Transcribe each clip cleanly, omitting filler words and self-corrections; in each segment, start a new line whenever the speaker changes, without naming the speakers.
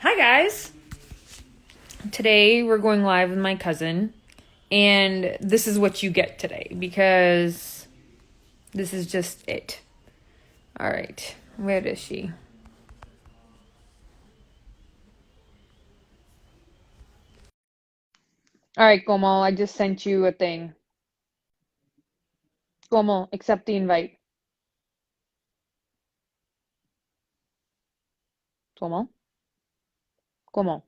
Hi guys! Today we're going live with my cousin, and this is what you get today because this is just it. Alright, where is she? Alright, Komal, I just sent you a thing. Komal, accept the invite. Komal? Komal.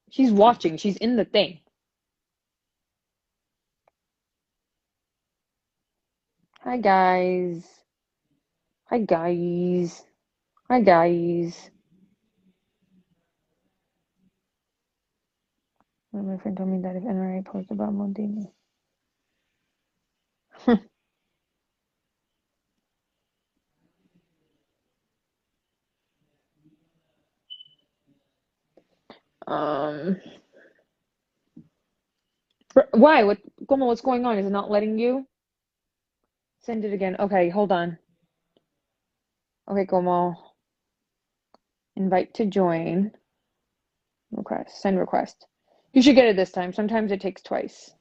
She's watching, she's in the thing. Hi guys. Hi guys. Hi guys. My friend told me that if NRA posts about Modini. um why? Komal, what's going on? Is it not letting you? Send it again. Okay, hold on. Okay, Komal. Invite to join. Request. Send request. You should get it this time. Sometimes it takes twice.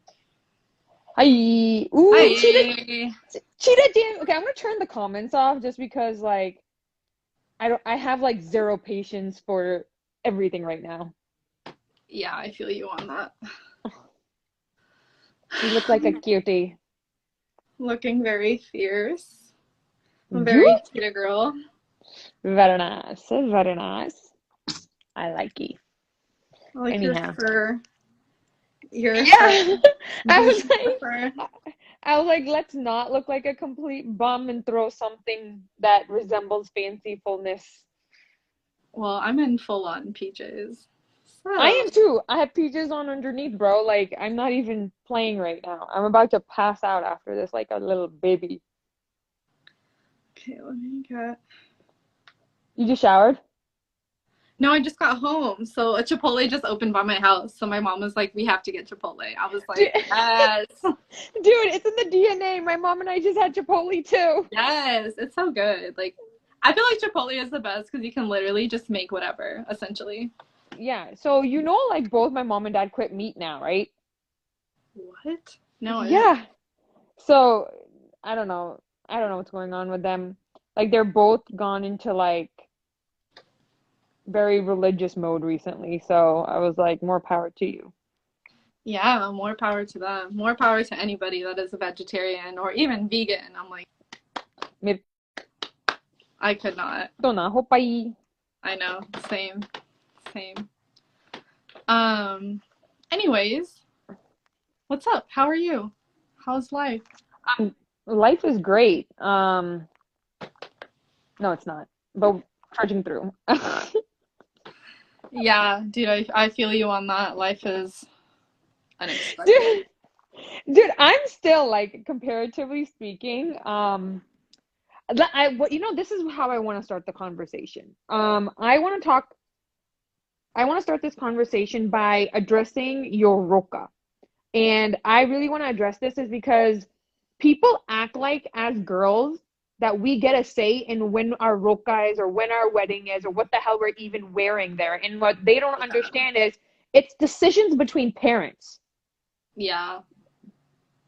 Hi. Ooh, cheetah.
Hi.
Cheetah damn. Okay, I'm gonna turn the comments off just because like I have like zero patience for everything right now.
Yeah, I feel you on that.
You look like a cutie.
Looking very fierce. A
You?
very cute girl.
Very nice. Very nice. I like you.
I like your
Anyhow.
fur. Your fur.
Yeah. I was
Bleaching the fur.
I was like, let's not look like a complete bum and throw something that resembles fancifulness.
Well, I'm in full on PJs.
I
So,
am too. I have PJs on underneath, bro. Like, I'm not even playing right now. I'm about to pass out after this, like a little baby.
okay, let me get.
You just showered?
No, I just got home. So, a Chipotle just opened by my house. So, my mom was like, we have to get Chipotle. I was
Dude,
like, yes.
dude, it's in the DNA. My mom and I just had Chipotle too.
Yes. It's so good. Like, I feel like Chipotle is the best because you can literally just make whatever, essentially.
Yeah, so like both my mom and dad quit meat now, right?
What? No, I didn't.
Yeah. So I don't know. I don't know what's going on with them. Like they're both gone into like very religious mode recently. So I was like, more power to you.
Yeah, more power to them. More power to anybody that is a vegetarian or even vegan. I'm like,
Me
I could not.
na ho pai.
I know. Same. Same. Um, anyways, what's up? How are you? How's life?
Life is great. No, it's not. But trudging through.
Yeah, dude, I feel you on that. Life is unexpected.
Dude, dude, I'm still like comparatively speaking, this is how I want to start the conversation. I want to start this conversation by addressing your roka. And I really want to address this is because people act like as girls that we get a say in when our roka is or when our wedding is or what the hell we're even wearing there. And what they don't
Yeah.
understand is it's decisions between parents.
Yeah.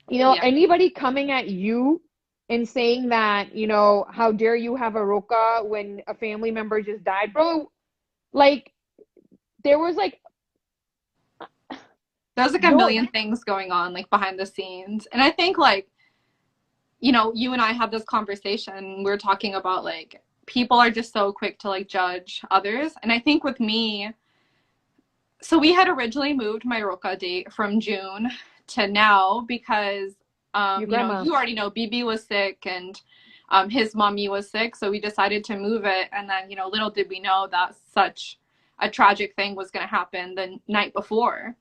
Yeah.
Anybody coming at you and saying that, how dare you have a roka when a family member just died, bro? Like there was like
There's like a
no,
million things going on like behind the scenes. And I think like, you know, you and I had this conversation. We're talking about like people are just so quick to like judge others. And I think with me, so we had originally moved my Roka date from June to now because,
your
you know,
grandma.
you already know BB was sick and his mommy was sick. So we decided to move it. And then, you know, little did we know that such a tragic thing was going to happen the night before.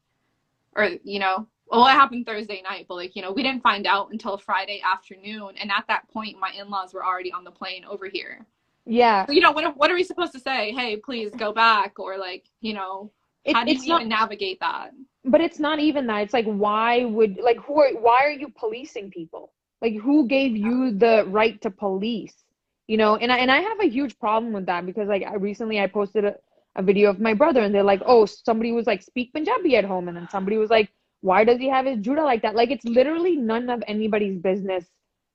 Or, you know, well, it happened Thursday night, but like, you know, we didn't find out until Friday afternoon. And at that point, my in laws were already on the plane over here.
Yeah.
So, you know, what are we supposed to say? Hey, please go back. Or like, you know, how do you
It's not,
even navigate that?
but it's not even that. It's like, why are you policing people? Like, who gave you the right to police? you know, and I have a huge problem with that because like I posted a video of my brother and they're like, oh, somebody was like, speak Punjabi at home, and then somebody was like, why does he have his Judah like that? Like it's literally none of anybody's business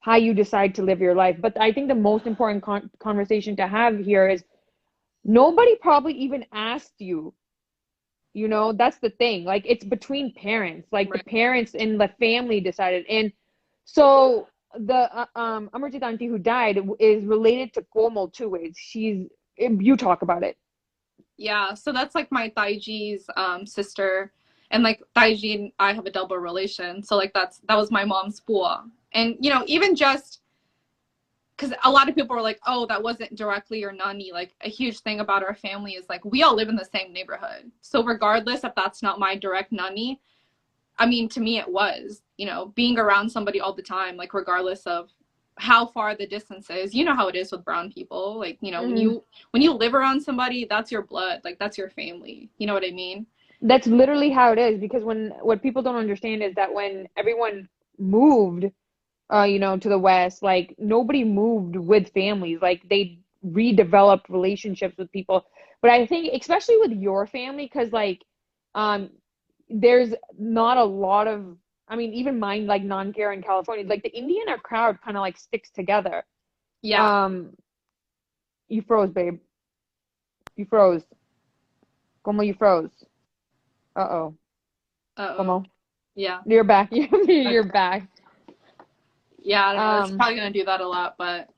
how you decide to live your life. But I think the most important conversation to have here is nobody probably even asked you. You know, that's the thing. Like it's between parents. Like the
Right.
parents and the family decided. And so the Amarjit auntie who died is related to Komal two ways. You talk about it.
Yeah, so that's like my Taiji's sister, and like Taiji and I have a double relation. So like that was my mom's bua. And you know, even just because a lot of people were like, oh, that wasn't directly your nanny. Like a huge thing about our family is like we all live in the same neighborhood. So regardless if that's not my direct nanny, I mean, to me, it was, you know, being around somebody all the time, like, regardless of how far the distance is. You know how it is with brown people. Like, you know,
Mhm.
when you live around somebody, that's your blood. Like, that's your family. You know what I mean?
That's literally how it is because when what people don't understand is that when everyone moved you know, to the West, like nobody moved with families. Like they redeveloped relationships with people. But I think especially with your family, because like um there's not a lot of I mean, even mine like non-care in California, like the Indian crowd kind of like sticks together.
Yeah.
Um you froze, babe. You froze. Como you froze. Uh-oh.
Uh-oh.
Como.
Yeah.
You're back.
Okay.
You're back.
Yeah, I don't know. It's
Um
probably gonna do that a lot, but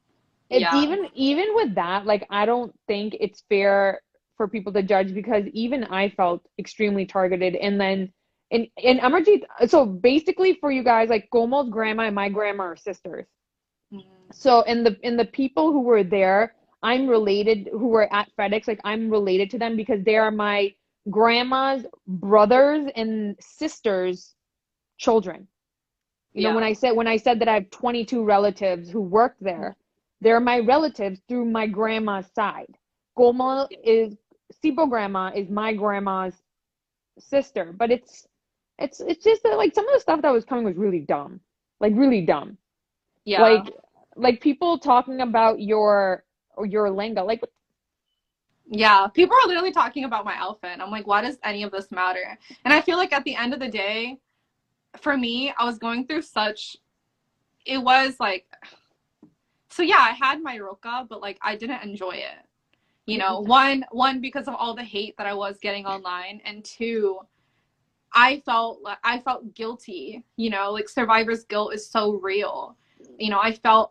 It
yeah.
even with that, like I don't think it's fair for people to judge because even I felt extremely targeted. And then in Amarjeet, so basically for you guys, like Komal's grandma and my grandma are sisters.
Mhm.
So in the people who were there, I'm related who were at FedEx, like I'm related to them because they are my grandma's brothers and sisters' children. You know,
Yeah.
when I said that I have 22 relatives who work there, they're my relatives through my grandma's side. Goma is Sibo grandma is my grandma's sister, but it's just that like some of the stuff that was coming was really dumb. Like really dumb.
Yeah.
Like like people talking about your lenga. Like
Yeah. People are literally talking about my outfit. I'm like, why does any of this matter? And I feel like at the end of the day, for me, I was going through such it was like so yeah, I had my roka, but like I didn't enjoy it. You know, one because of all the hate that I was getting online, and two, I felt guilty. You know, like survivor's guilt is so real. You know, I felt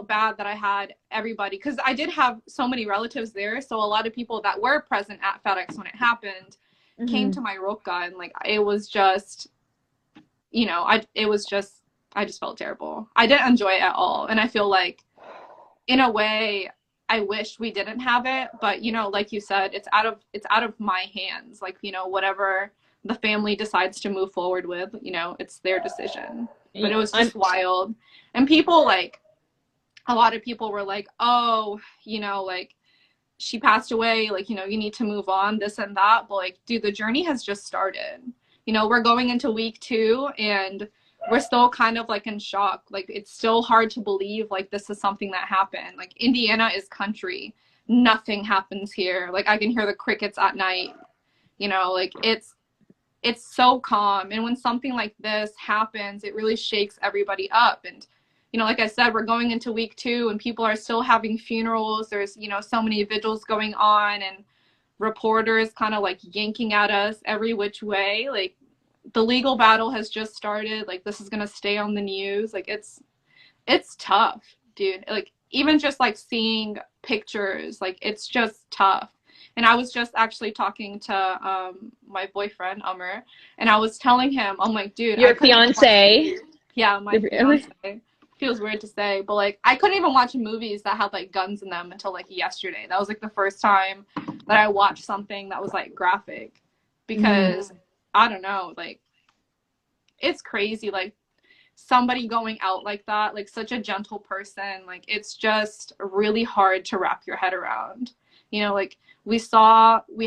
bad that I had everybody because I did have so many relatives there. So a lot of people that were present at FedEx when it happened came
mhm.
to my roka, and like it was just, you know, I just felt terrible. I didn't enjoy it at all, and I feel like in a way I wish we didn't have it, but you know, like you said, it's out of my hands. Like, you know, whatever the family decides to move forward with, you know, it's their decision. But it was
I'm
just wild. And people like a lot of people were like, "Oh, you know, like she passed away, like, you know, you need to move on, this and that." But like, dude, the journey has just started. You know, we're going into week 2 and we're still kind of like in shock. Like it's still hard to believe like this is something that happened. Like Indiana is country. Nothing happens here. Like I can hear the crickets at night. You know, like it's so calm. And when something like this happens, it really shakes everybody up. And, you know, like I said, we're going into week 2 and people are still having funerals. There's, you know, so many vigils going on and reporters kind of like yanking at us every which way. Like the legal battle has just started. Like this is going to stay on the news. Like it's tough, dude. Like even just like seeing pictures, like it's just tough. And I was just actually talking to my boyfriend Umar, and I was telling him, I'm like, dude, I
your
couldn't even watch
fiance.
movies. Yeah, my
Your,
fiance. Feels weird to say, but like I couldn't even watch movies that had like guns in them until like yesterday. That was like the first time that I watched something that was like graphic
mhm.
because I don't know, like it's crazy. Like somebody going out like that, like such a gentle person, like it's just really hard to wrap your head around. You know, like we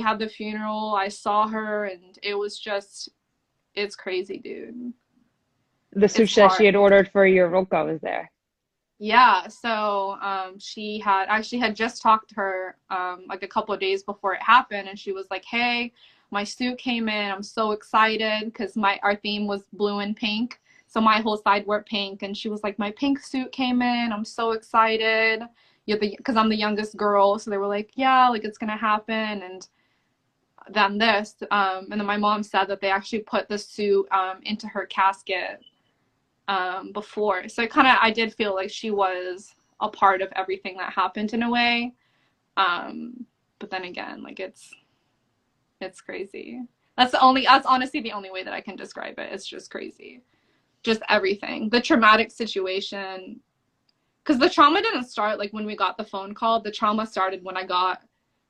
had the funeral, I saw her, and it was just, it's crazy, dude.
The
It's
sushi that she
hard.
had ordered for your roka was there.
Yeah, so she had actually had just talked to her like a couple of days before it happened, and she was like, "Hey, my suit came in. I'm so excited because my our theme was blue and pink, so my whole side wore pink." And she was like, "My pink suit came in. I'm so excited." You're the because I'm the youngest girl, so they were like, "Yeah, like it's gonna happen." And then this, and then my mom said that they actually put the suit into her casket before. So it kind of, I did feel like she was a part of everything that happened in a way. But then again, like it's crazy. That's honestly the only way that I can describe it. It's just crazy. Just everything. The traumatic situation. Because the trauma didn't start like when we got the phone call. The trauma started when I got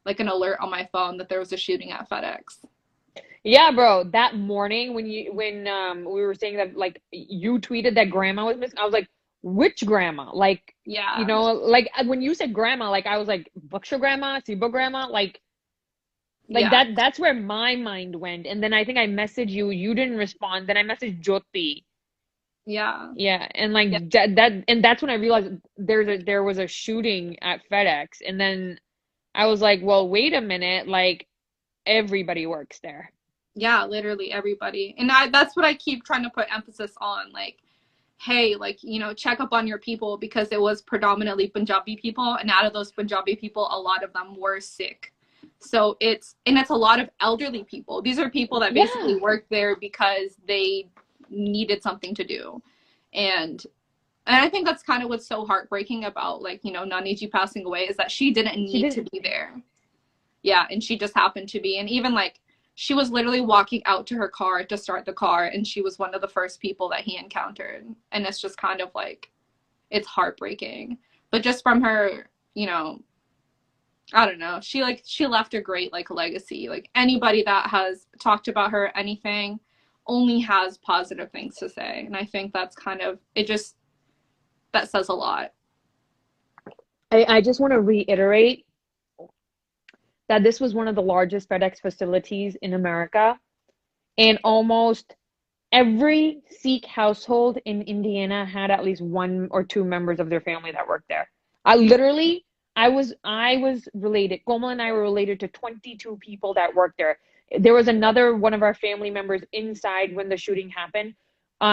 like an alert on my phone that there was a shooting at FedEx.
Yeah, bro, that morning when we were saying that like you tweeted that grandma was missing, I was like, which grandma? Like,
Yeah.
like when you said grandma, like I was like, Bucksha grandma, Sibo grandma, like
Yeah.
that's where my mind went. And then I think I messaged you, you didn't respond. Then I messaged Jyoti.
Yeah.
Yeah, and
Yeah.
like that and that's when I realized there was a shooting at FedEx. And then I was like, well, wait a minute, like everybody works there.
Yeah, literally everybody. And that's what I keep trying to put emphasis on. Like, hey, like, check up on your people because it was predominantly Punjabi people. And out of those Punjabi people, a lot of them were Sikh. So it's a lot of elderly people. These are people that basically
Yeah.
worked there because they needed something to do. And and I think that's kind of what's so heartbreaking about like, Naniji passing away is that she didn't
She
need to
did.
be there. Yeah, and she just happened to be. And even like she was literally walking out to her car to start the car, and she was one of the first people that he encountered. And it's just kind of like it's heartbreaking. But just from her, I don't know. She left a great like legacy. Like anybody that has talked about her anything only has positive things to say. And I think that's kind of it just that says a lot.
I just want to reiterate that this was one of the largest FedEx facilities in America, and almost every Sikh household in Indiana had at least one or two members of their family that worked there. I literally, I was related. Komal and I were related to 22 people that worked there. There was another one of our family members inside when the shooting happened.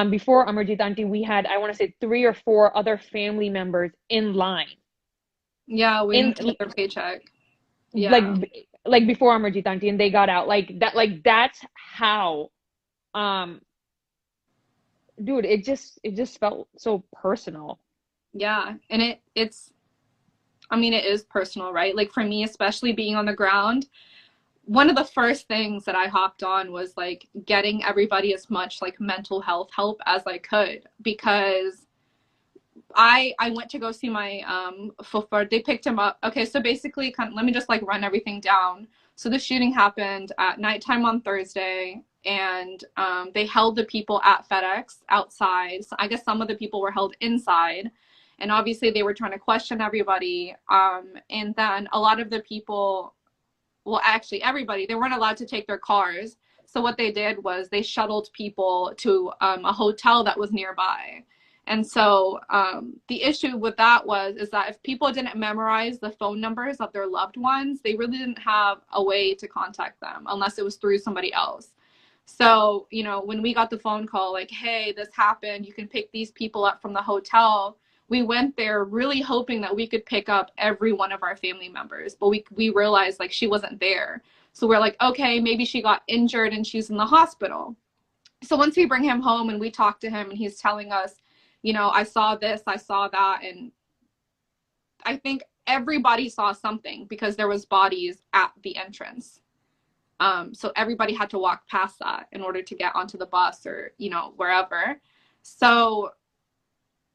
Before Amarjit Auntie, we had, I want to say, three or four other family members in line.
Yeah, waiting
In
to get their paycheck.
like
Yeah.
like before Amarjit Auntie, and they got out. Like that's how um dude, it just felt so personal.
Yeah. And it's I mean, it is personal, right? Like for me, especially being on the ground, one of the first things that I hopped on was like getting everybody as much like mental health help as I could because I went to go see my fuffar. They picked him up. Okay, so basically, let me just like run everything down. So the shooting happened at nighttime on Thursday, and they held the people at FedEx outside. So I guess some of the people were held inside, and obviously they were trying to question everybody. And then a lot of the people, well, actually everybody, they weren't allowed to take their cars. So what they did was they shuttled people to a hotel that was nearby. And so the issue with that was is that if people didn't memorize the phone numbers of their loved ones, they really didn't have a way to contact them unless it was through somebody else. So, when we got the phone call like, "Hey, this happened. You can pick these people up from the hotel." We went there really hoping that we could pick up every one of our family members, but we realized like she wasn't there. So we're like, "Okay, maybe she got injured and she's in the hospital." So once we bring him home and we talk to him and he's telling us, "I saw this, I saw that." And I think everybody saw something because there was bodies at the entrance. So everybody had to walk past that in order to get onto the bus or, wherever. So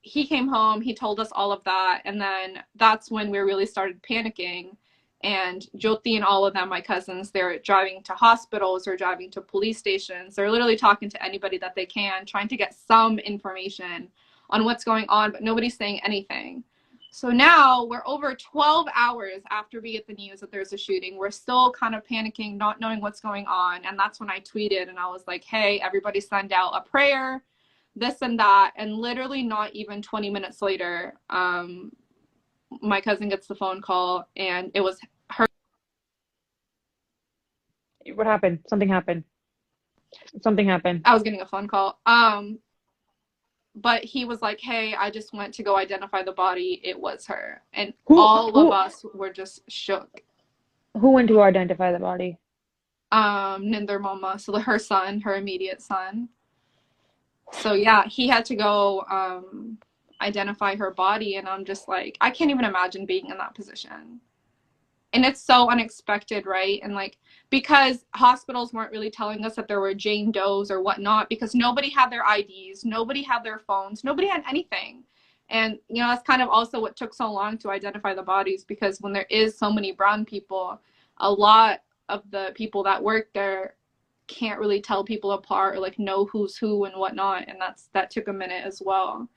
he came home, he told us all of that. And then that's when we really started panicking. And Jyoti and all of them, my cousins, they're driving to hospitals or driving to police stations. They're literally talking to anybody that they can, trying to get some information on what's going on, but nobody's saying anything. So now we're over 12 hours after we get the news that there's a shooting. We're still kind of panicking, not knowing what's going on. And that's when I tweeted and I was like, "Hey, everybody send out a prayer this and that. And literally not even 20 minutes later, my cousin gets the phone call, and it was her.
What happened? Something happened. Something happened.
I was getting a phone call. But he was like, hey, I just went to go identify the body. It was her. And
Who
all of
who
us were just shook.
who went to identify the body?
Ninder mama, so her son, her immediate son. So yeah, he had to go identify her body, and I'm just like, I can't even imagine being in that position. And it's so unexpected, right? And like, because hospitals weren't really telling us that there were Jane Does or whatnot, because nobody had their IDs, nobody had their phones, nobody had anything. And that's kind of also what took so long to identify the bodies, because when there is so many brown people, a lot of the people that work there can't really tell people apart or like know who's who and whatnot. And that took a minute as well.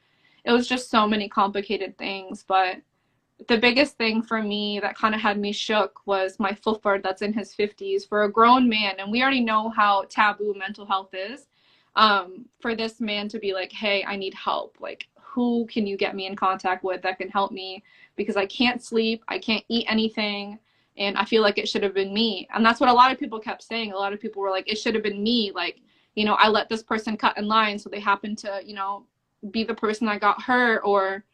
It was just so many complicated things. But the biggest thing for me that kind of had me shook was my fulford that's in his 50s, for a grown man, and we already know how taboo mental health is, for this man to be like, hey, I need help. Like, who can you get me in contact with that can help me? Because I can't sleep, I can't eat anything, and I feel like it should have been me. And that's what a lot of people kept saying. A lot of people were like, it should have been me. Like, I let this person cut in line, so they happened to, be the person that got hurt, or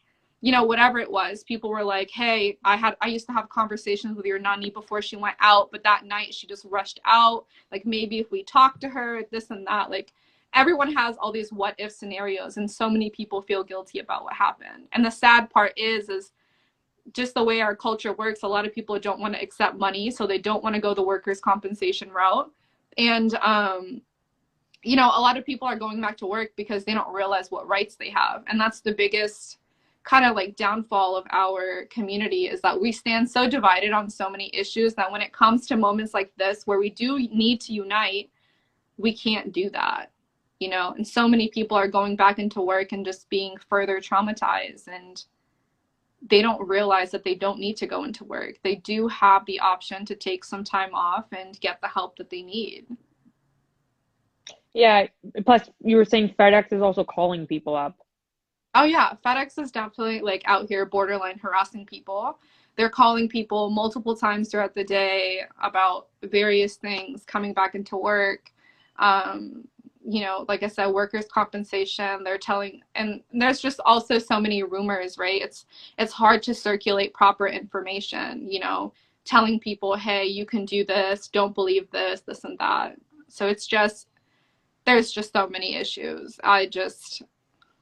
whatever it was. People were like, hey, I used to have conversations with your nanny before she went out, but that night she just rushed out. Like, maybe if we talked to her, this and that. Like, everyone has all these what if scenarios, and so many people feel guilty about what happened. And the sad part is just the way our culture works. A lot of people don't want to accept money, so they don't want to go the workers' compensation route. And a lot of people are going back to work because they don't realize what rights they have. And that's the biggest kind of like downfall of our community, is that we stand so divided on so many issues that when it comes to moments like this where we do need to unite, we can't do that. And so many people are going back into work and just being further traumatized, and they don't realize that they don't need to go into work. They do have the option to take some time off and get the help that they need.
Yeah, plus you were saying FedEx is also calling people up.
Oh yeah, FedEx is definitely like out here borderline harassing people. They're calling people multiple times throughout the day about various things, coming back into work. Um, like I said, workers' compensation. They're telling, and there's just also so many rumors, right? It's hard to circulate proper information. Telling people, hey, you can do this, don't believe this and that. So there's just so many issues.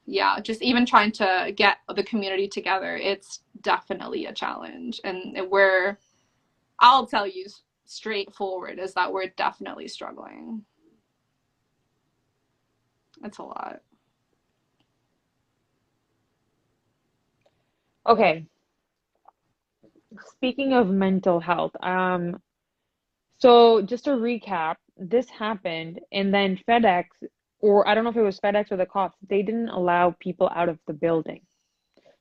Yeah, just even trying to get the community together, it's definitely a challenge. And I'll tell you straightforward, is that we're definitely struggling. It's a lot.
Okay, speaking of mental health, so just to recap, this happened, and then FedEx, or I don't know if it was FedEx or the cops, they didn't allow people out of the building.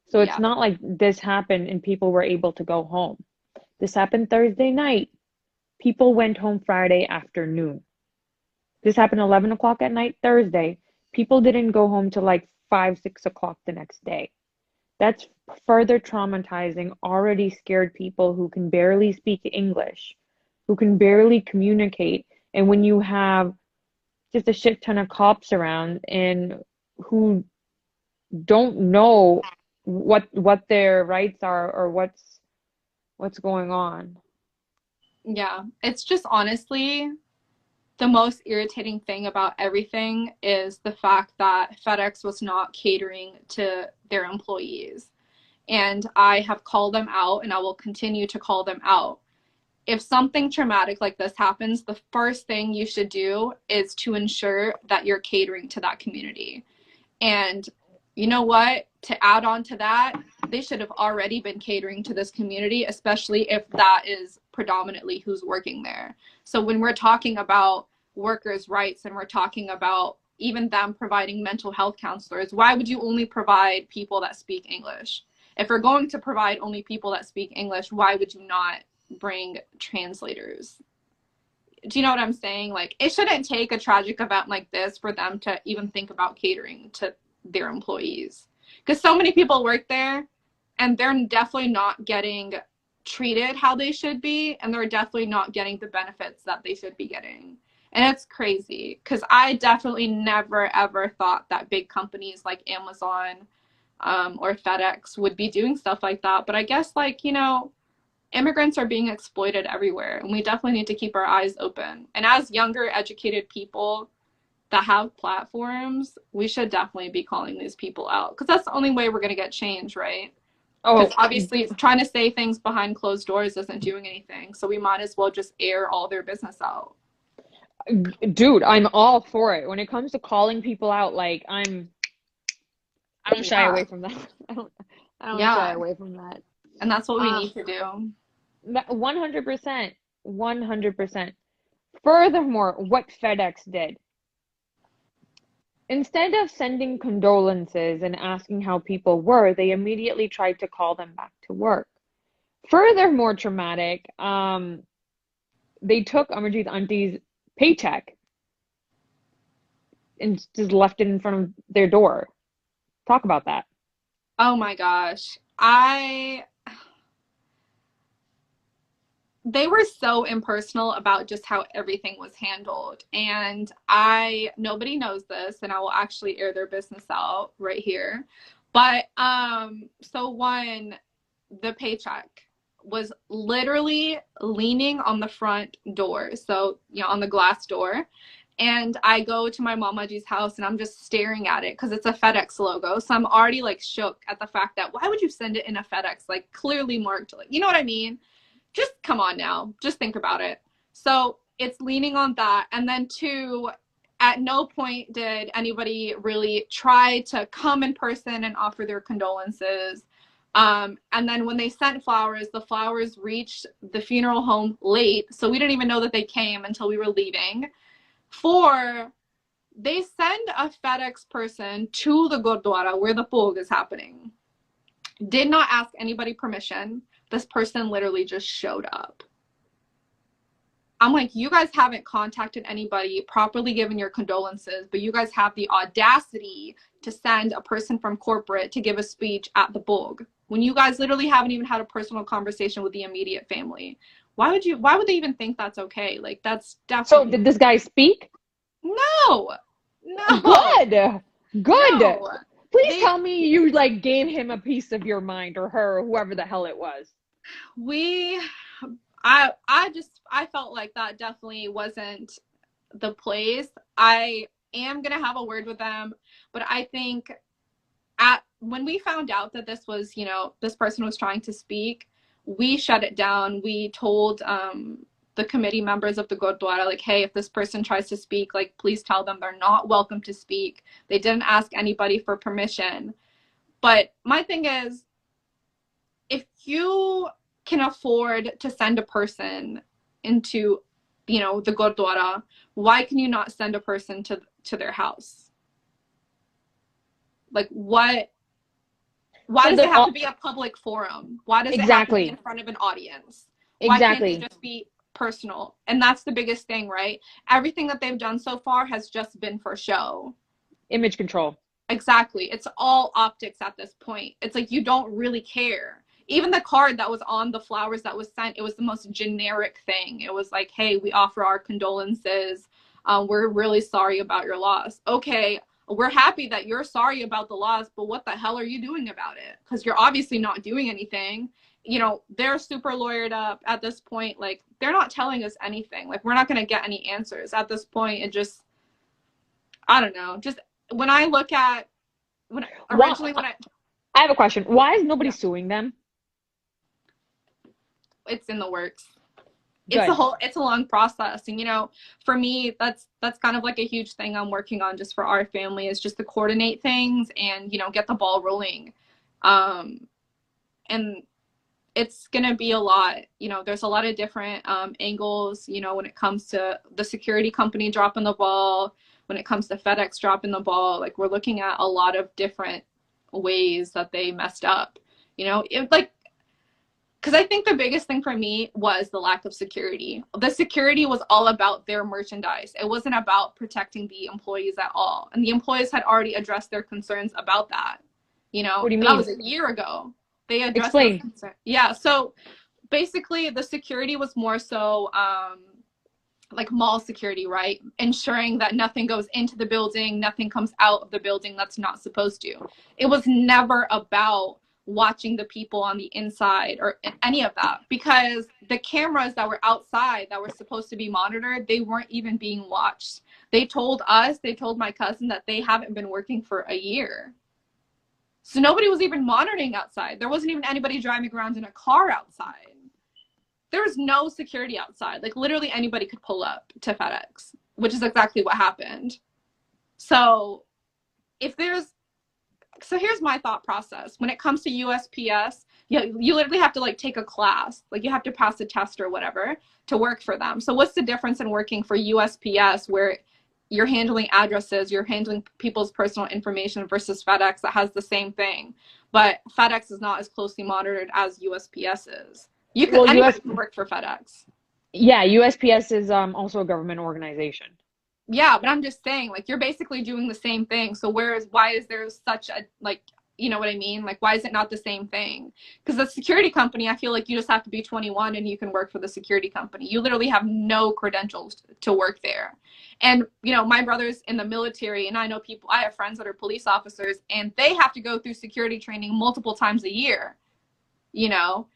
So it's
Yeah.
not like this happened and people were able to go home. This happened Thursday night. People went home Friday afternoon. This happened 11 o'clock at night Thursday. People didn't go home till like 5, 6 o'clock the next day. That's further traumatizing already scared people who can barely speak English, who can barely communicate. And when you have just a shit ton of cops around and who don't know what their rights are or what's going on.
Yeah. It's just honestly the most irritating thing about everything is the fact that FedEx was not catering to their employees. And I have called them out, and I will continue to call them out. If something traumatic like this happens, the first thing you should do is to ensure that you're catering to that community. And you know what? To add on to that, they should have already been catering to this community, especially if that is predominantly who's working there. So when we're talking about workers' rights, and we're talking about even them providing mental health counselors, why would you only provide people that speak English? If we're going to provide only people that speak English, why would you not bring translators? do you know what I'm saying? Like, it shouldn't take a tragic event like this for them to even think about catering to their employees. Because so many people work there and they're definitely not getting treated how they should be, and they're definitely not getting the benefits that they should be getting. And it's crazy because I definitely never ever thought that big companies like Amazon or FedEx would be doing stuff like that. But I guess, like, immigrants are being exploited everywhere, and we definitely need to keep our eyes open. And as younger, educated people that have platforms, we should definitely be calling these people out because that's the only way we're going to get change, right? Because
Oh,
obviously, trying to say things behind closed doors isn't doing anything. So we might as well just air all their business out.
dude, I'm all for it. When it comes to calling people out, like I don't shy
Yeah.
away from that. I don't I don't shy
Yeah.
away from that.
And that's what we
Uh,
need to do.
100%. 100%. Furthermore, what FedEx did, instead of sending condolences and asking how people were, they immediately tried to call them back to work. Furthermore traumatic, they took Amarjeet Auntie's paycheck and just left it in front of their door. Talk about that.
Oh my gosh. They were so impersonal about just how everything was handled. And nobody knows this, and I will actually air their business out right here. But so one, the paycheck was literally leaning on the front door. So, on the glass door. And I go to my mamaji's house and I'm just staring at it because it's a FedEx logo. So I'm already like shook at the fact that why would you send it in a FedEx, like clearly marked, like, you know what I mean? Just come on now. Just think about it. So it's leaning on that. And then two, at no point did anybody really try to come in person and offer their condolences. And then when they sent flowers, the flowers reached the funeral home late. So we didn't even know that they came until we were leaving. Four, they send a FedEx person to the Gurdwara where the Bhog is happening. Did not ask anybody permission. This person literally just showed up. I'm like, you guys haven't contacted anybody, properly given your condolences, but you guys have the audacity to send a person from corporate to give a speech at the Bhog when you guys literally haven't even had a personal conversation with the immediate family. Why would they even think that's okay? Like, that's
So
definitely
did this guy speak?
no, no,
Good. Good.
no.
Please
They
tell me you like gave him a piece of your mind, or her, or whoever the hell it was.
we I felt like that definitely wasn't the place. I am gonna have a word with them, but I think at when we found out that this was, this person was trying to speak, we shut it down. We told the committee members of the Gurdwara, like, hey, if this person tries to speak, like, please tell them they're not welcome to speak. They didn't ask anybody for permission. But my thing is, if you can afford to send a person into, the Gurdwara, why can you not send a person to their house? Like, what? Why
So
does it
the
have to be a public forum? Why does it have to be in
exactly,
front of an audience? Why can't they
exactly.
just be personal? And that's the biggest thing, right? Everything that they've done so far has just been for show.
Image control.
Exactly. It's all optics at this point. It's like you don't really care. Even the card that was on the flowers that was sent, it was the most generic thing. It was like, hey, we offer our condolences. We're really sorry about your loss. Okay, we're happy that you're sorry about the loss, but what the hell are you doing about it? Because you're obviously not doing anything. They're super lawyered up at this point. Like, they're not telling us anything. Like, we're not going to get any answers. At this point, I don't know. Just when I look at when
What?
originally when I
I have a question. Why is nobody
yeah,
suing them?
it's in the works.
Good.
It's a long process, and for me, that's kind of like a huge thing I'm working on just for our family, is just to coordinate things and get the ball rolling. And it's gonna be a lot. There's a lot of different angles. When it comes to the security company dropping the ball, when it comes to FedEx dropping the ball, like, we're looking at a lot of different ways that they messed up. Like, because I think the biggest thing for me was the lack of security. The security was all about their merchandise. It wasn't about protecting the employees at all. And the employees had already addressed their concerns about that.
What do you
That
mean?
was a year ago. They addressed those
Explain.
concerns. Yeah. So basically, the security was more so like mall security, right? Ensuring that nothing goes into the building, nothing comes out of the building that's not supposed to. It was never about watching the people on the inside or any of that, because the cameras that were outside that were supposed to be monitored, they weren't even being watched. They told my cousin that they haven't been working for a year. So nobody was even monitoring outside. There wasn't even anybody driving around in a car outside. There was no security outside. Like literally anybody could pull up to FedEx, which is exactly what happened. So if there's so here's my thought process. When it comes to USPS, you literally have to like take a class. Like you have to pass a test or whatever to work for them. So what's the difference in working for USPS where you're handling addresses, you're handling people's personal information versus FedEx that has the same thing, but FedEx is not as closely monitored as USPS is.
Well,
Anybody can work for FedEx.
yeah, USPS is also a government organization.
Yeah, but I'm just saying, like, you're basically doing the same thing. So why is there such a, like, you know what I mean? Like, why is it not the same thing? Because the security company, I feel like you just have to be 21 and you can work for the security company. You literally have no credentials to work there. And, my brother's in the military, and I have friends that are police officers, and they have to go through security training multiple times a year, you know?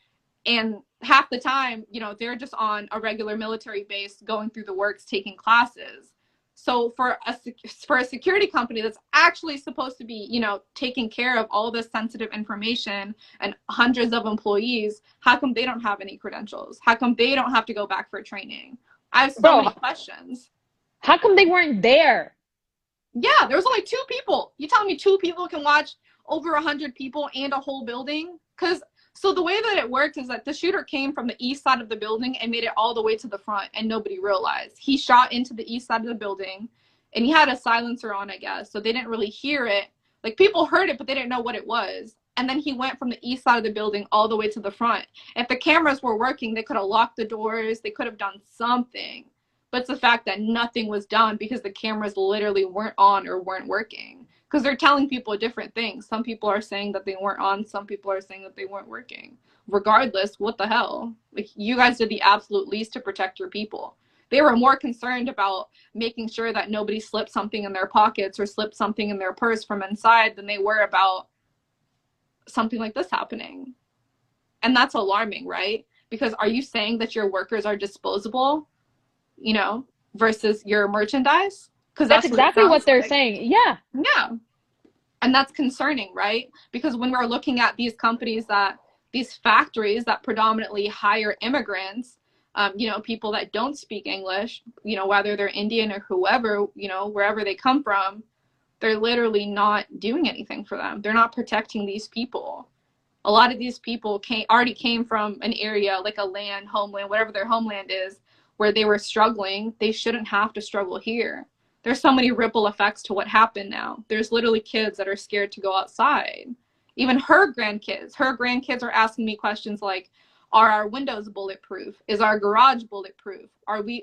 And half the time, they're just on a regular military base going through the works, taking classes. So for a security company that's actually supposed to be, taking care of all this sensitive information and hundreds of employees, how come they don't have any credentials? How come they don't have to go back for training? I have so
Bro,
many questions.
how come they weren't there?
Yeah, there was only two people. You telling me two people can watch over 100 people and a whole building? So the way that it worked is that the shooter came from the east side of the building and made it all the way to the front, and nobody realized. He shot into the east side of the building, and he had a silencer on, I guess, so they didn't really hear it. Like, people heard it, but they didn't know what it was. And then he went from the east side of the building all the way to the front. If the cameras were working, they could have locked the doors. They could have done something. But it's the fact that nothing was done because the cameras literally weren't on or weren't working. Because they're telling people different things. Some people are saying that they weren't on. Some people are saying that they weren't working. Regardless, what the hell? Like, you guys did the absolute least to protect your people. They were more concerned about making sure that nobody slipped something in their pockets or slipped something in their purse from inside than they were about something like this happening. And that's alarming, right? Because are you saying that your workers are disposable, versus your merchandise? Because
That's
that's what it
exactly what
sounds
they're
like.
saying. Yeah.
Yeah. And that's concerning, right? Because when we're looking at these factories that predominantly hire immigrants, people that don't speak English, whether they're Indian or whoever, wherever they come from, they're literally not doing anything for them. They're not protecting these people. A lot of these people already came from an area like a land, homeland, whatever their homeland is, where they were struggling. They shouldn't have to struggle here. There's so many ripple effects to what happened now. There's literally kids that are scared to go outside. Even her grandkids are asking me questions like, are our windows bulletproof? Is our garage bulletproof?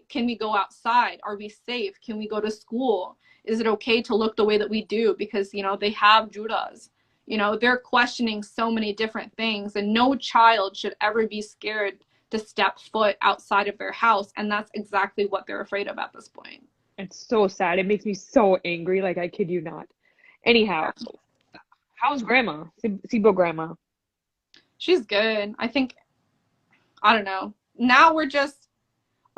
Can we go outside? Are we safe? Can we go to school? Is it okay to look the way that we do? Because, they have judas. They're questioning so many different things, and no child should ever be scared to step foot outside of their house. And that's exactly what they're afraid of at this point.
It's so sad. It makes me so angry. Like, I kid you not. Anyhow, how's grandma? Sibo grandma.
She's good. I don't know. Now we're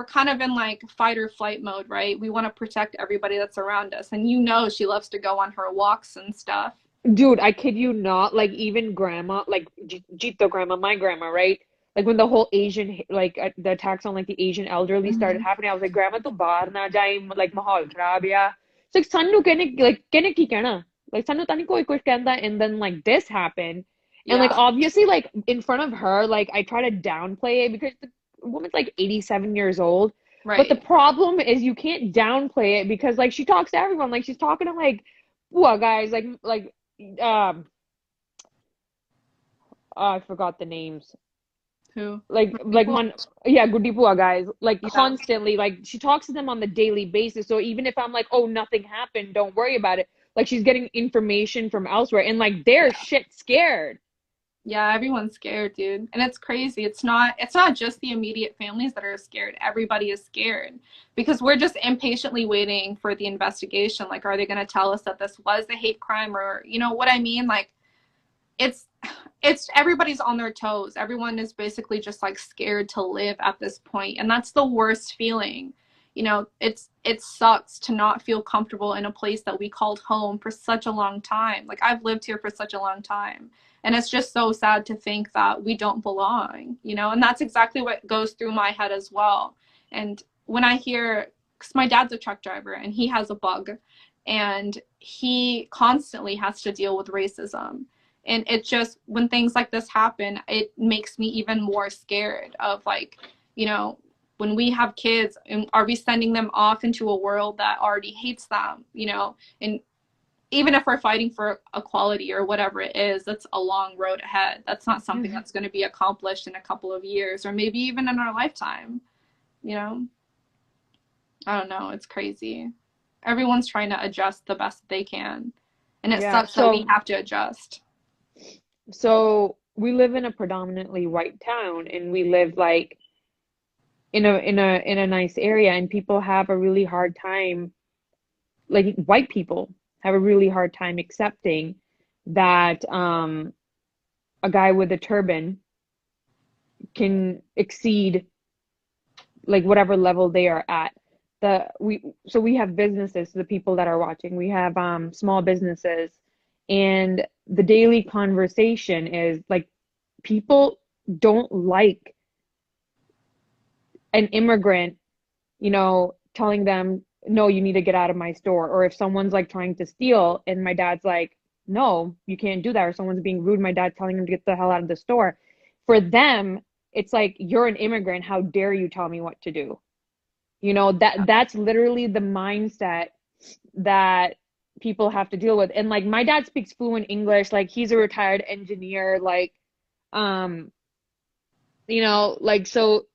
kind of in like fight or flight mode, right? We want to protect everybody that's around us. And she loves to go on her walks and stuff.
Dude, I kid you not. Like, even grandma, like Jito grandma, my grandma, right? Like, when the whole Asian, like, the attacks on, like, the Asian elderly started
Mm-hmm.
happening, I was like, grandma, to baar na jaye, like, mahal kharab ya. It's like, sanu kene ki kehna? Like, sanu tani koi kuch kehta, and then, like, this happened. And, like,
Yeah.
obviously, like, in front of her, like, I try to downplay it because the woman's, like, 87 years old. But the
Right.
problem is you can't downplay it because, like, she talks to everyone. Like, she's talking to, like, guys, um, oh, I forgot the names.
Who?
like
People?
man, yeah, Gudipua guys, like
Yeah.
constantly, like she talks to them on the daily basis. So even if I'm like, oh, nothing happened, don't worry about it. Like she's getting information from elsewhere, and like they're
Yeah.
shit scared.
Yeah, everyone's scared, dude. And it's crazy. It's not just the immediate families that are scared. Everybody is scared because we're just impatiently waiting for the investigation. Like, are they going to tell us that this was a hate crime, or you know what I mean? Like, it's it's everybody's on their toes. Everyone is basically just like scared to live at this point, and that's the worst feeling. It sucks to not feel comfortable in a place that we called home for such a long time. Like I've lived here for such a long time, and it's just so sad to think that we don't belong. And that's exactly what goes through my head as well. And when I hear, because my dad's a truck driver and he has a bug, and he constantly has to deal with racism, and it just, when things like this happen, it makes me even more scared of, like, you know when we have kids, and are we sending them off into a world that already hates them? And even if we're fighting for equality or whatever it is, that's a long road ahead. That's not something
Mhm.
that's going to be accomplished in a couple of years or maybe even in our lifetime you know I don't know, it's crazy. Everyone's trying to adjust the best they can, and it
Yeah,
sucks that we
so
have to adjust.
we live in a predominantly white town, and we live like in a nice area, and people have a really hard time, like white people have a really hard time accepting that a guy with a turban can exceed like whatever level they are at. We have businesses, the people that are watching, we have small businesses, and the daily conversation is like people don't like an immigrant, telling them, no, you need to get out of my store. Or if someone's like trying to steal and my dad's like, no, you can't do that. Or someone's being rude, my dad's telling him to get the hell out of the store. For them, it's like, you're an immigrant. How dare you tell me what to do? That's literally the mindset that people have to deal with. And like my dad speaks fluent English, like he's a retired engineer, like um, like so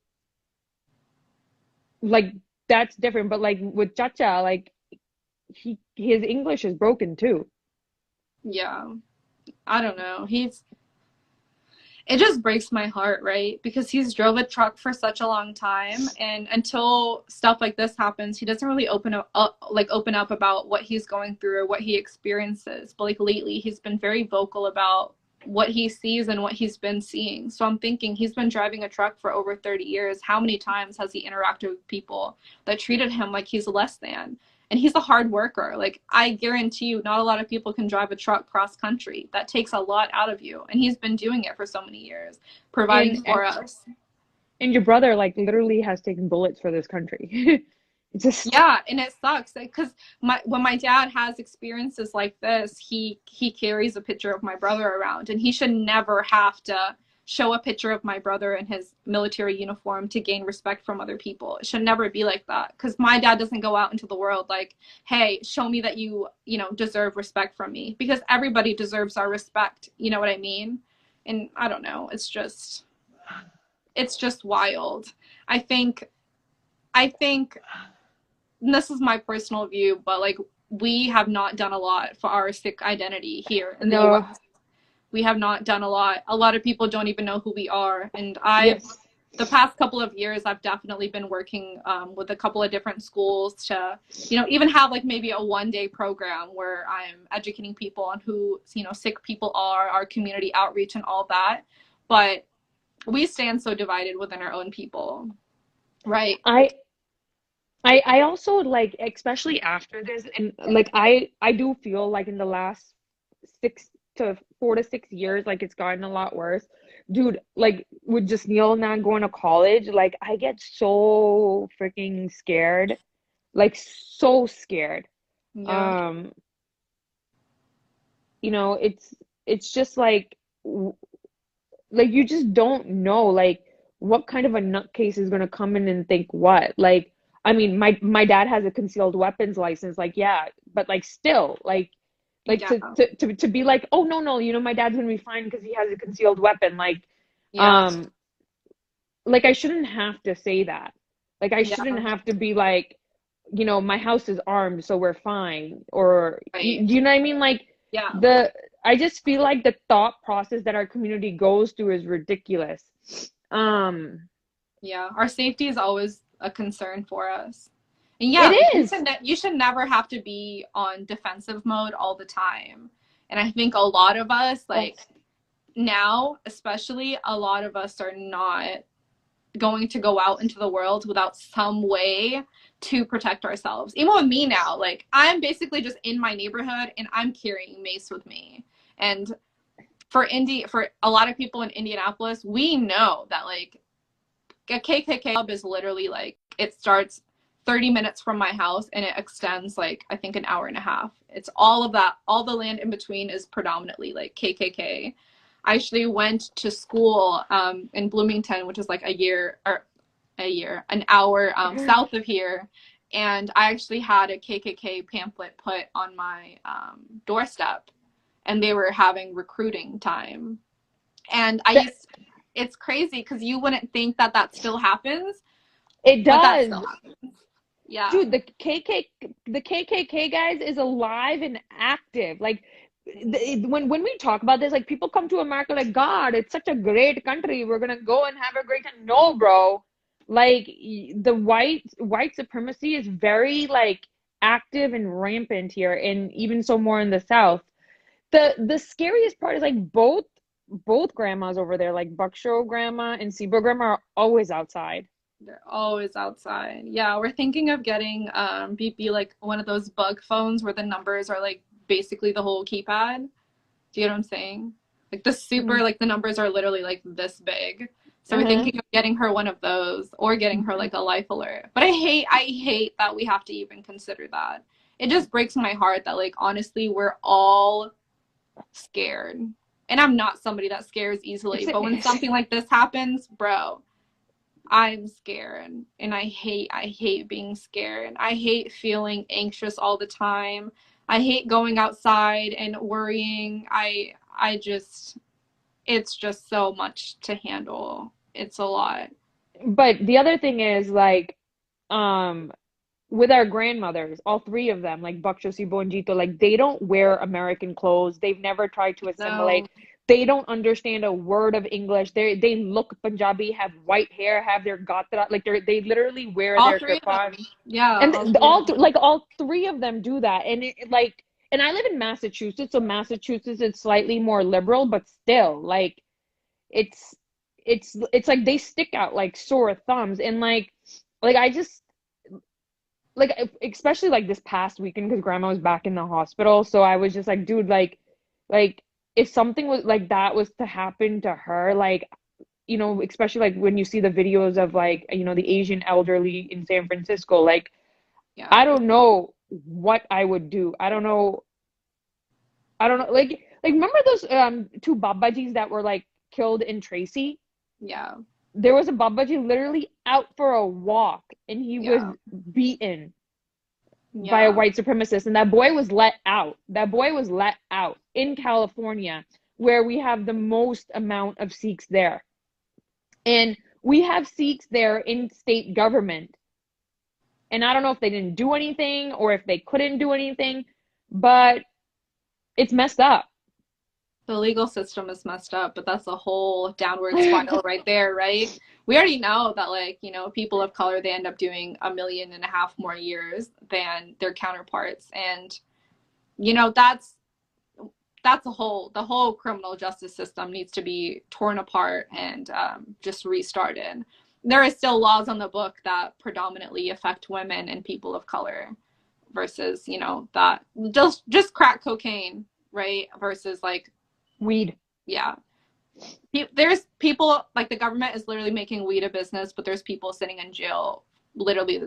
like that's different. But like with Chacha, like his English is broken too.
Yeah, I don't know. It just breaks my heart, right? Because he's drove a truck for such a long time, and until stuff like this happens, he doesn't really open up about what he's going through or what he experiences. But like lately, he's been very vocal about what he sees and what he's been seeing. So I'm thinking, he's been driving a truck for over 30 years. How many times has he interacted with people that treated him like he's less than? And he's a hard worker. Like, I guarantee you, not a lot of people can drive a truck cross country. That takes a lot out of you. And he's been doing it for so many years, providing
And
for us.
and your brother like literally has taken bullets for this country. It's just
Yeah, and it sucks because when my dad has experiences like this, he carries a picture of my brother around, and he should never have to show a picture of my brother in his military uniform to gain respect from other people. It should never be like that, because my dad doesn't go out into the world like, hey, show me that you deserve respect from me, because everybody deserves our respect. You know what I mean? And I don't know. It's just wild. I think I think and this is my personal view, but like, we have not done a lot for our Sikh identity here in the
no.
US. We have not done a lot. A lot of people don't even know who we are. And
Yes.
the past couple of years, I've definitely been working with a couple of different schools to, even have like maybe a 1 day program where I'm educating people on who, Sikh people are, our community outreach and all that. But we stand so divided within our own people, right?
I I also like, especially after this, and like I do feel like in the last 4 to 6 years, like it's gotten a lot worse. Dude, like with just Neil not going to college, like I get so freaking scared. Like so scared.
Yeah.
Um, it's just like you just don't know like what kind of a nutcase is gonna come in and think what. Like, I mean, my dad has a concealed weapons license, like yeah, but like still, like
Yeah.
to be like, oh no, no, my dad's gonna be fine because he has a concealed weapon,
Yeah.
um like I shouldn't have to say that. Like I shouldn't
Yeah,
have to be like, my house is armed, so we're fine. Or
right.
do you know what I mean? Like
Yeah.
the I just feel like the thought process that our community goes through is ridiculous. Um,
Yeah, our safety is always a concern for us. And yeah,
it
like
is.
you should never have to be on defensive mode all the time. And I think a lot of us,
Oh,
like now, especially, a lot of us are not going to go out into the world without some way to protect ourselves. Even with me now, like I'm basically just in my neighborhood and I'm carrying mace with me. And for a lot of people in Indianapolis, we know that like a KKK club is literally like it starts 30 minutes from my house and it extends like I think an hour and a half. It's all of that. All the land in between is predominantly like KKK. I actually went to school in Bloomington, which is like an hour south of here, and I actually had a KKK pamphlet put on my doorstep, and they were having recruiting time. And it's crazy because you wouldn't think that that still happens,
it
but that
does.
still happens. Yeah.
Dude, the KKK guys is alive and active. Like when we talk about this, like people come to America like, God, it's such a great country. We're gonna go and have a great time. No, bro. Like the white supremacy is very like active and rampant here, and even so more in the South. The scariest part is like both grandmas over there, like Buckshow grandma and Sebro grandma, are always outside.
They're always outside. Yeah, we're thinking of getting BP like one of those bug phones where the numbers are like basically the whole keypad. Do you know what I'm saying? Like the super,
Mhm.
like the numbers are literally like this big. So we're
Uh-huh.
thinking of getting her one of those or getting her like a life alert. But I hate that we have to even consider that. It just breaks my heart that like honestly we're all scared. And I'm not somebody that scares easily, but when
It's
something like this happens, bro, I'm scared. And I hate being scared. I hate feeling anxious all the time. I hate going outside and worrying. I just it's just so much to handle. It's a lot.
But the other thing is like um with our grandmothers, all three of them, like Baksho, Sibo, and Jito, like they don't wear American clothes. They've never tried to
No,
assimilate. They don't understand a word of English. They look Punjabi, have white hair, have their gatra, like they literally wear
all
their
three of
kirpan.
them. Yeah,
And
all three of them.
all three of them do that. And like, and I live in Massachusetts, so Massachusetts is slightly more liberal, but still, like it's it's like they stick out like sore thumbs. And like I just like especially like this past weekend because grandma was back in the hospital, so I was just like, dude, like if something was like that was to happen to her, like especially like when you see the videos of like the Asian elderly in San Francisco, like
Yeah.
I don't know what I would do. I don't know, like remember those two babajis that were like killed in Tracy?
Yeah.
There was a babaji literally out for a walk and he was
Yeah.
beaten by a
Yeah.
white supremacist, and that boy was let out. That boy was let out in California, where we have the most amount of Sikhs there. And we have Sikhs there in state government. And I don't know if they didn't do anything or if they couldn't do anything, but it's messed up.
The legal system is messed up, but that's a whole downward spiral right there, right? We already know that, like, people of color, they end up doing 1.5 million more years than their counterparts. And, you know, that's the whole criminal justice system needs to be torn apart and just restarted. There are still laws on the book that predominantly affect women and people of color versus, that just crack cocaine, right? Versus like
Weed.
yeah, there's people like the government is literally making weed a business, but there's people sitting in jail literally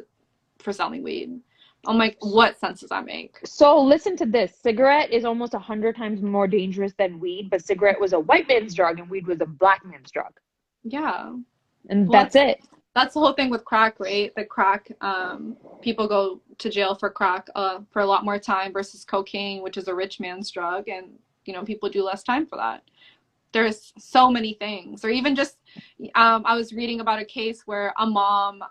for selling weed. I'm like, what sense does that make?
So listen to this. Cigarette is almost 100 times more dangerous than weed, but cigarette was a white man's drug and weed was a black man's drug.
Yeah,
And
well,
that's it.
that's the whole thing with crack, right? The crack, people go to jail for crack for a lot more time versus cocaine, which is a rich man's drug, and people do less time for that. There's so many things. Or even just, I was reading about a case where a mom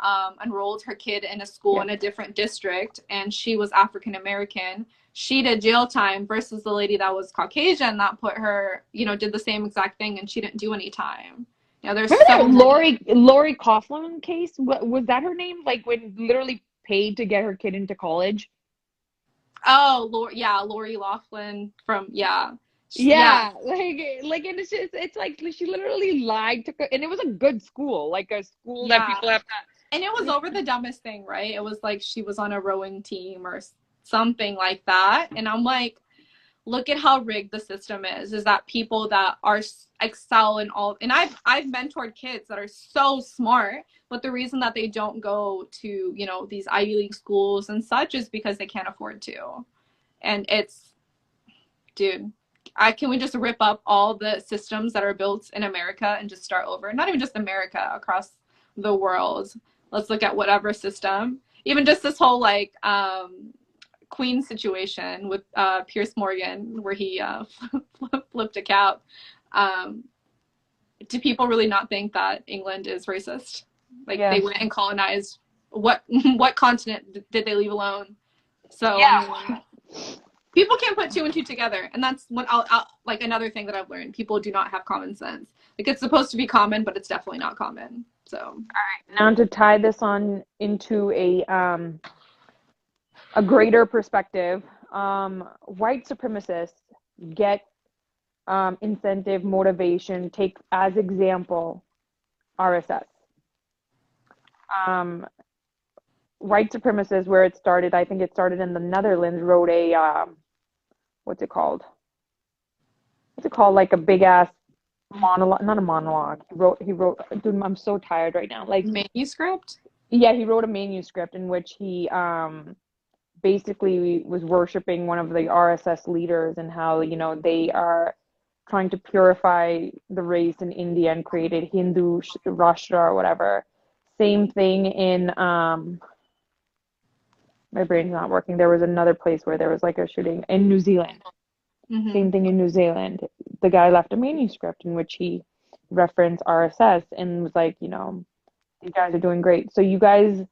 enrolled her kid in a school
Yeah.
in a different district, and she was African American. She did jail time versus the lady that was Caucasian that put her, did the same exact thing, and she didn't do any time. There's
Remember
so
that
many.
Lori Coughlin case? What was that her name? Like when literally paid to get her kid into college?
Oh, yeah, Lori Laughlin from, yeah. Yeah,
Yeah, and it's like she literally lied to, and it was a good school, like a school that
yeah.
people have
And it was
to.
over the dumbest thing, right? It was like she was on a rowing team or something like that. And I'm like, look at how rigged the system is that people that are excel in all, and I've mentored kids that are so smart, but the reason that they don't go to, these Ivy League schools and such is because they can't afford to. And it's, dude, can we just rip up all the systems that are built in America and just start over? Not even just America, across the world. Let's look at whatever system. Even just this whole like Queen situation with Pierce Morgan, where he flipped a cap. Um, do people really not think that England is racist? Like they
Yes.
went and colonized what continent did they leave alone? So I
Yeah.
mean, people can't put two and two together, and that's what I'll like another thing that I've learned. People do not have common sense. Like it's supposed to be common, but it's definitely not common. So
Now to tie this on into a greater perspective, white supremacists get incentive, motivation. Take as example RSS. Um, White supremacists, where it started, I think it started in the Netherlands, wrote a what's it called? What's it called? Like a big ass monologue, not a monologue. He wrote, dude, I'm so tired right now. Like,
manuscript.
yeah, he wrote a manuscript in which he basically was worshiping one of the RSS leaders and how, they are trying to purify the race in India and created Hindu Rashtra or whatever. Same thing in my brain's not working. There was another place where there was like a shooting in New Zealand.
Mm-hmm.
Same thing in New Zealand. The guy left a manuscript in which he referenced RSS and was like, these guys are doing great. So you guys,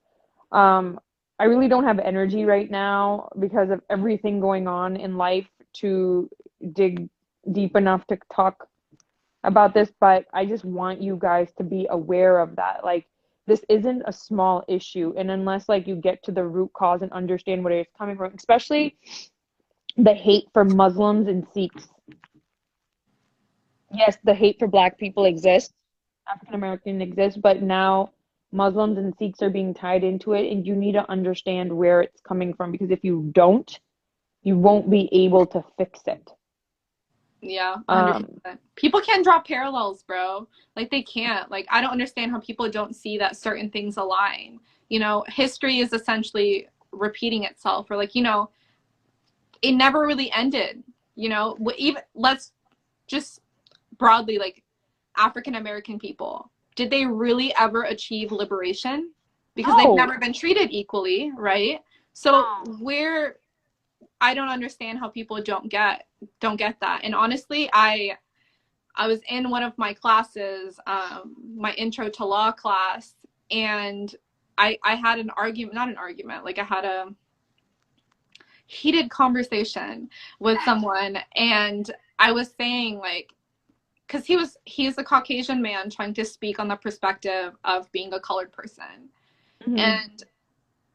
um, I really don't have energy right now because of everything going on in life to dig deep enough to talk about this, but I just want you guys to be aware of that. Like, this isn't a small issue, and unless like you get to the root cause and understand where it's coming from, especially the hate for Muslims and Sikhs. Yes, the hate for black people exists, African American exists, but now Muslims and Sikhs are being tied into it, and you need to understand where it's coming from because if you don't, you won't be able to fix it.
Yeah,
Um,
100%. People can't draw parallels, bro. Like they can't. Like I don't understand how people don't see that certain things align. History is essentially repeating itself, or like, it never really ended. Even let's just broadly like African American people. Did they really ever achieve liberation? Because they've
no.
never been treated equally, right? So where I don't understand how people don't get that. And honestly, I was in one of my classes, my intro to law class, and I had an argument, not an argument, like I had a heated conversation with someone, and I was saying like, because he's a Caucasian man trying to speak on the perspective of being a colored person,
Mhm.
and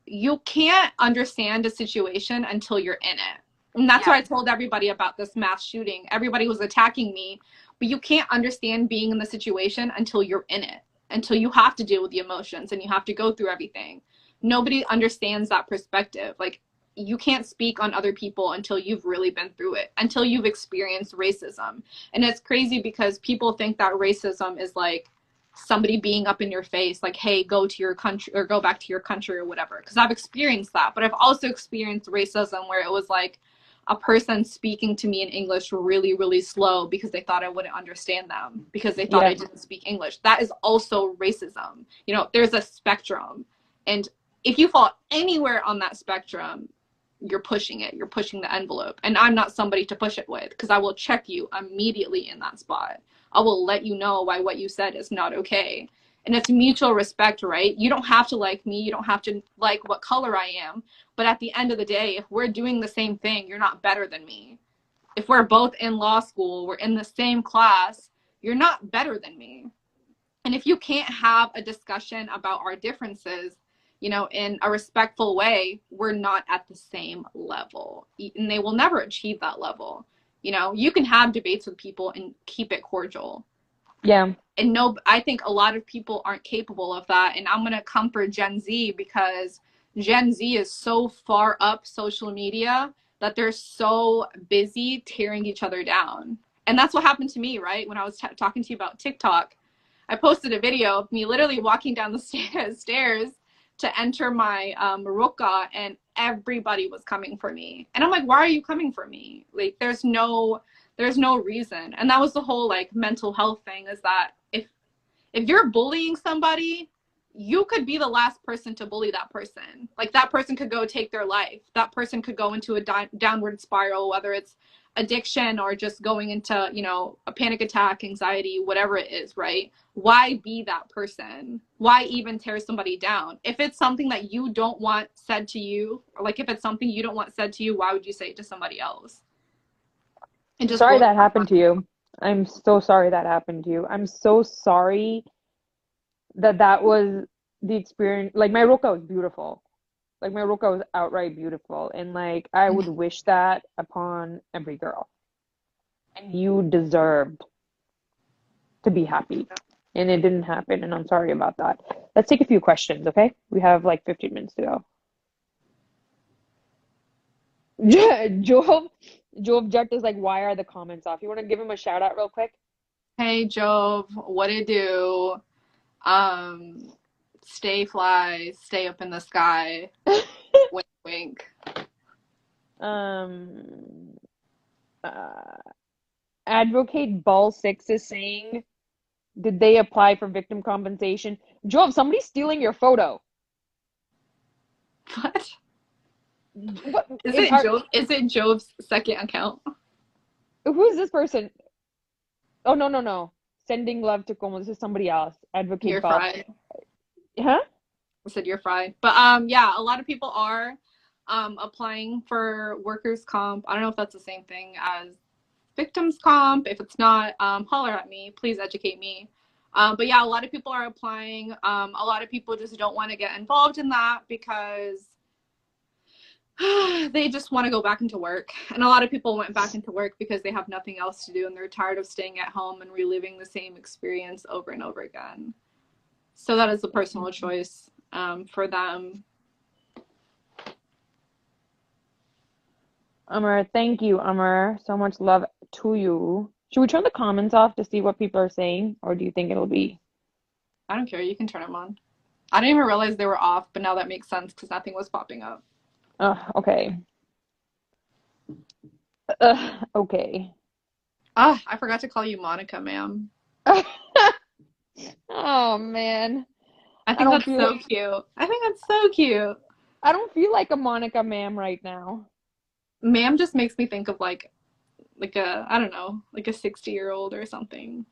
you can't understand a situation until you're in it. And that's
Yeah.
what I told everybody about this mass shooting. Everybody was attacking me, but you can't understand being in the situation until you're in it, until you have to deal with the emotions and you have to go through everything. Nobody understands that perspective. Like, you can't speak on other people until you've really been through it, until you've experienced racism. And it's crazy because people think that racism is like somebody being up in your face like, hey, go to your country or go back to your country or whatever, because I've experienced that. But I've also experienced racism where it was like a person speaking to me in English really, really slow because they thought I wouldn't understand them because they thought I
Yeah.
didn't speak English. That is also racism. There's a spectrum, and if you fall anywhere on that spectrum, you're pushing the envelope, and I'm not somebody to push it with because I will check you immediately in that spot. I will let you know why what you said is not okay. And it's mutual respect, right? You don't have to like me, you don't have to like what color I am, but at the end of the day, if we're doing the same thing, you're not better than me. If we're both in law school, we're in the same class, you're not better than me. And if you can't have a discussion about our differences, you know, in a respectful way, we're not at the same level. And they will never achieve that level. You know, you can have debates with people and keep it cordial.
Yeah.
And no, I think a lot of people aren't capable of that. And I'm going to come for Gen Z because Gen Z is so far up social media that they're so busy tearing each other down. And that's what happened to me, right? When I was talking to you about TikTok, I posted a video of me literally walking down the stairs to enter my ruka, and everybody was coming for me. And I'm like, why are you coming for me? Like, there's no reason. And that was the whole like mental health thing, is that if you're bullying somebody, you could be the last person to bully that person. Like, that person could go take their life. That person could go into a downward spiral, whether it's addiction or just going into, you know, a panic attack, anxiety, whatever it is, right? Why be that person? Why even tear somebody down? If it's something that you don't want said to you, or like if it's something you don't want said to you, why would you say it to somebody else? And just
Sorry
going
that happened to you. I'm so sorry that happened to you. I'm so sorry that that was the experience. Like, my roka was beautiful. Like, my roka was outright beautiful. And like, I would wish that upon every girl. And you deserved to be happy. And it didn't happen. And I'm sorry about that. Let's take a few questions, okay? We have like 15 minutes to go. Jove Jett is like, why are the comments off? You want to give him a shout out real quick?
Hey Jove, what it do? Um, Stay fly, stay up in the sky. Wink, wink.
Um, uh, Advocate Ball Six is saying, did they apply for victim compensation? Jove, somebody's stealing your photo.
What?
What is our?
Is it Jove's second account?
Who is this person? Oh, no, no, no. Sending love to Como. This is somebody else. Advocate
You're
Ball.
fried.
Huh?
I said you're fried. But yeah, a lot of people are applying for workers' comp. I don't know if that's the same thing as victims comp. If it's not, holler at me. Please educate me. But yeah, a lot of people are applying. A lot of people just don't want to get involved in that because they just want to go back into work. And a lot of people went back into work because they have nothing else to do and they're tired of staying at home and reliving the same experience over and over again. So that is a personal choice for them.
Amr, thank you, Amr. So much love to you. Should we turn the comments off to see what people are saying, or do you think it'll be?
I don't care. You can turn them on. I didn't even realize they were off, but now that makes sense because nothing was popping up.
Okay. Okay.
Ah, I forgot to call you Monica, ma'am.
Oh man.
I
I
think
don't
that's
feel
so cute. I think that's so cute.
I don't feel like a Monica ma'am right now.
Ma'am just makes me think of like a, I don't know, like a 60-year-old or something.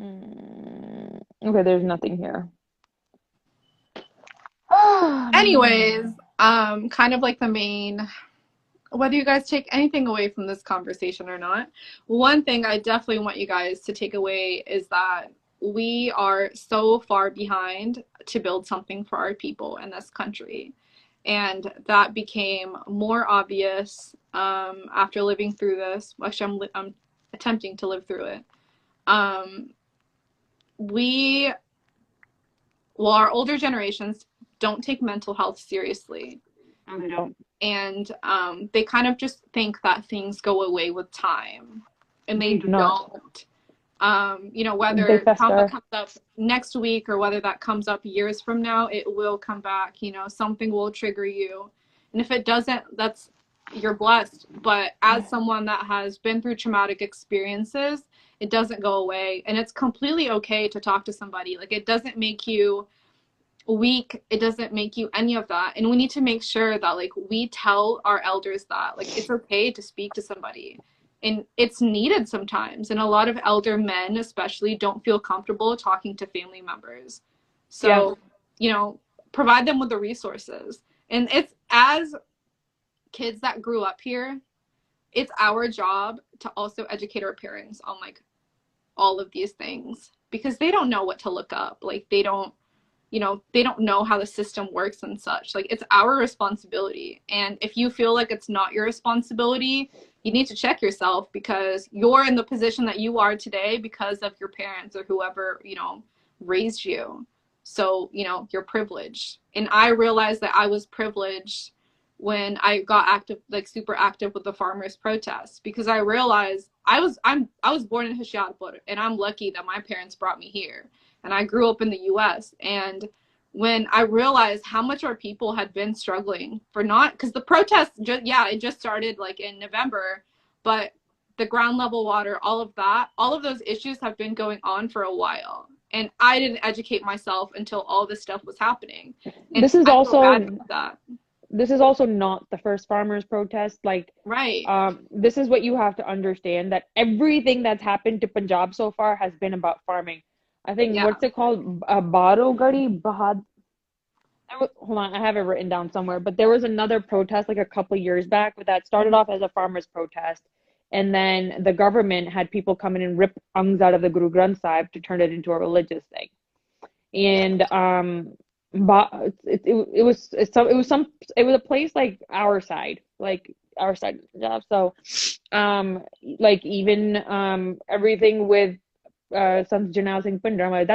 Okay, there's nothing here. Oh,
Anyways, kind of like the main, whether you guys take anything away from this conversation or not, one thing I definitely want you guys to take away is that we are so far behind to build something for our people in this country. And that became more obvious after living through this. Actually, I'm attempting to live through it. Um, we, well, our older generations don't take mental health seriously.
no, they don't.
And they kind of just think that things go away with time, and
They
they
do not.
don't. You know,
They
whether trauma
fester.
comes up next week or whether that comes up years from now, it will come back. You know, something will trigger you, and if it doesn't, that's, you're blessed. But as someone that has been through traumatic experiences, it doesn't go away, and it's completely okay to talk to somebody. Like, it doesn't make you weak, it doesn't make you any of that. And we need to make sure that like we tell our elders that like it's okay to speak to somebody and it's needed sometimes. And a lot of elder men, especially, don't feel comfortable talking to family members.
Yeah.
So, you know, provide them with the resources. And it's as kids that grew up here, it's our job to also educate our parents on like all of these things because they don't know what to look up. Like they don't, you know, they don't know how the system works and such. Like it's our responsibility. And if you feel like it's not your responsibility, you need to check yourself because you're in the position that you are today because of your parents or whoever, you know, raised you. So, you know, you're privileged. And I realized that I was privileged when I got active, like super active with the farmers protests, because I realized I was born in Hoshiarpur, and I'm lucky that my parents brought me here, and I grew up in the U.S. And when I realized how much our people had been struggling for not, because the protests, yeah, it just started like in November, but the ground level water, all of that, all of those issues have been going on for a while. And I didn't educate myself until all this stuff was happening. And
This is
I feel bad
also
about that.
this is also not the first farmers protest. Like,
Right.
this is what you have to understand, that everything that's happened to Punjab so far has been about farming. I think,
Yeah.
what's it called? Baro Gadi Bahad. Hold on, I have it written down somewhere. But there was another protest like a couple years back that started off as a farmers protest, and then the government had people come in and rip angs out of the Guru Granth Sahib to turn it into a religious thing. And but it was a place like our side of the job. So like even everything with Sant Janal Singh Pundrama,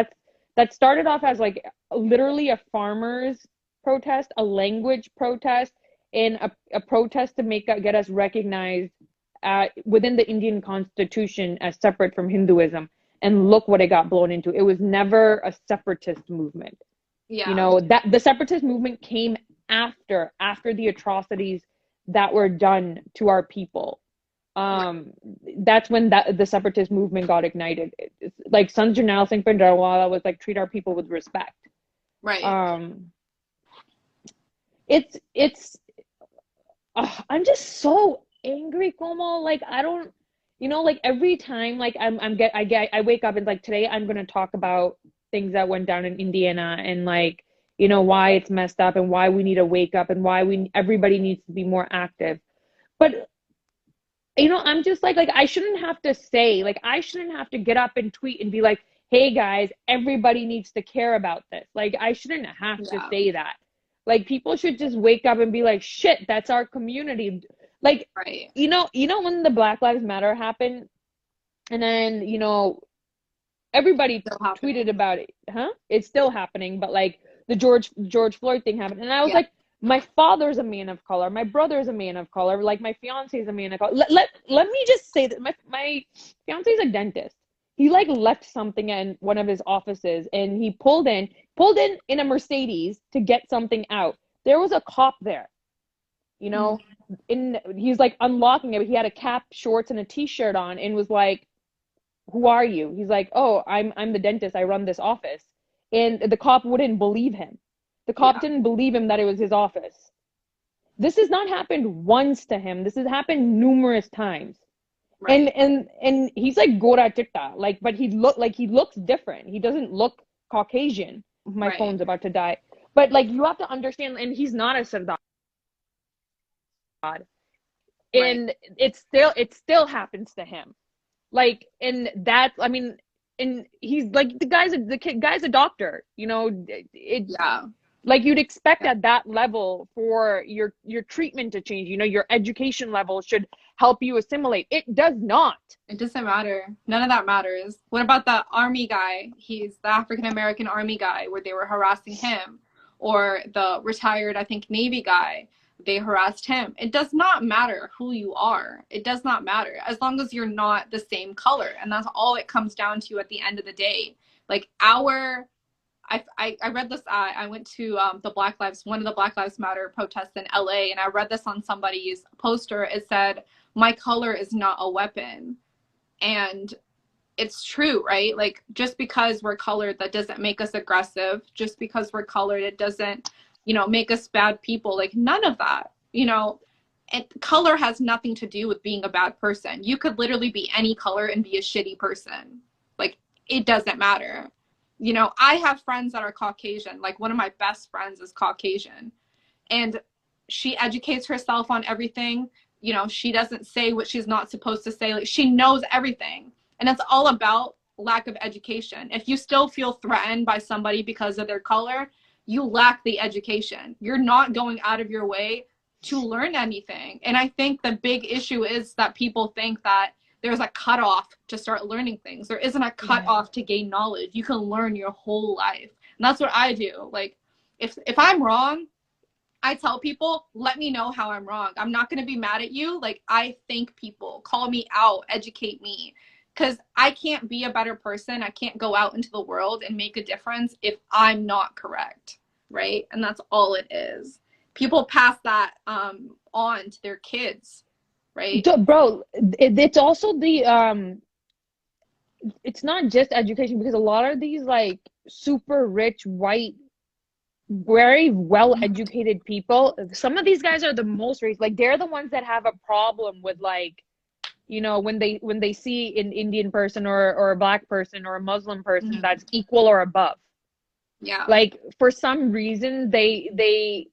that started off as like literally a farmers protest, a language protest, and a protest to get us recognized within the Indian Constitution as separate from Hinduism. And look what it got blown into. It was never a separatist movement. You
Yeah.
know, that the separatist movement came after the atrocities that were done to our people.
Right.
um that's when the separatist movement got ignited. It's like Sant Janal Singh Pindarwala was like, treat our people with respect.
Right.
um it's I'm just so angry, Komal. Like, I don't, like every time, like I wake up and like today I'm gonna talk about things that went down in Indiana, and like, why it's messed up and why we need to wake up and why everybody needs to be more active. But I'm just like I shouldn't have to say, like, I shouldn't have to get up and tweet and be like, hey guys, everybody needs to care about this. Like, I shouldn't have to
Yeah.
say that. Like, people should just wake up and be like, shit, that's our community. Like,
Right.
when the Black Lives Matter happened, and then, everybody
Still
tweeted
happening.
about it, huh? It's still happening, but like the George Floyd thing happened, and I was
Yeah.
like, my father's a man of color, my brother's a man of color, like my fiance is a man of color. Let me just say that my fiance is a dentist. He like left something in one of his offices, and he pulled in a Mercedes to get something out. There was a cop there, you
Mm.
know, he's like unlocking it. He had a cap, shorts, and a t-shirt on, and was like, who are you? He's like, oh, I'm the dentist. I run this office. And the cop wouldn't believe him. The cop
Yeah.
didn't believe him that it was his office. This has not happened once to him. This has happened numerous times. And
Right.
and and he's like Gora Chitta, like, but he looks different. He doesn't look Caucasian. My
Right.
phone's about to die. But like, you have to understand, and he's not a Sardar.
Right.
And it still happens to him. Like, and that, I mean, and he's like, the guy's a doctor, it,
Yeah.
like, you'd expect
Yeah.
at that level for your treatment to change. Your education level should help you assimilate. It does not.
It doesn't matter. None of that matters. What about the army guy? He's the African American army guy where they were harassing him, or the retired, I think, Navy guy. They harassed him. It does not matter who you are. It does not matter as long as you're not the same color, and that's all it comes down to at the end of the day. Like I read this. I went to one of the Black Lives Matter protests in LA, and I read this on somebody's poster. It said, "My color is not a weapon." And it's true, right? Like, just because we're colored, that doesn't make us aggressive. Just because we're colored, it doesn't, make us bad people. Like, none of that, color has nothing to do with being a bad person. You could literally be any color and be a shitty person. Like, it doesn't matter. You know, I have friends that are Caucasian. Like, one of my best friends is Caucasian, and she educates herself on everything. You know, she doesn't say what she's not supposed to say. Like, she knows everything. And it's all about lack of education. If you still feel threatened by somebody because of their color, you lack the education. You're not going out of your way to learn anything. And I think the big issue is that people think that there's a cutoff to start learning things. There isn't a cutoff to gain knowledge. You can learn your whole life. And that's what I do. Like, if I'm wrong, I tell people, let me know how I'm wrong. I'm not going to be mad at you. Like, I thank people, call me out, educate me. Because I can't be a better person. I can't go out into the world and make a difference if I'm not correct, right? And that's all it is. People pass that on to their kids, right?
Bro, it's also the it's not just education, because a lot of these like super rich white, very well educated people, some of these guys are the most racist. Like, they're the ones that have a problem with, like, you know, when they see an Indian person or a black person or a Muslim person that's equal or above.
Yeah.
Like, for some reason they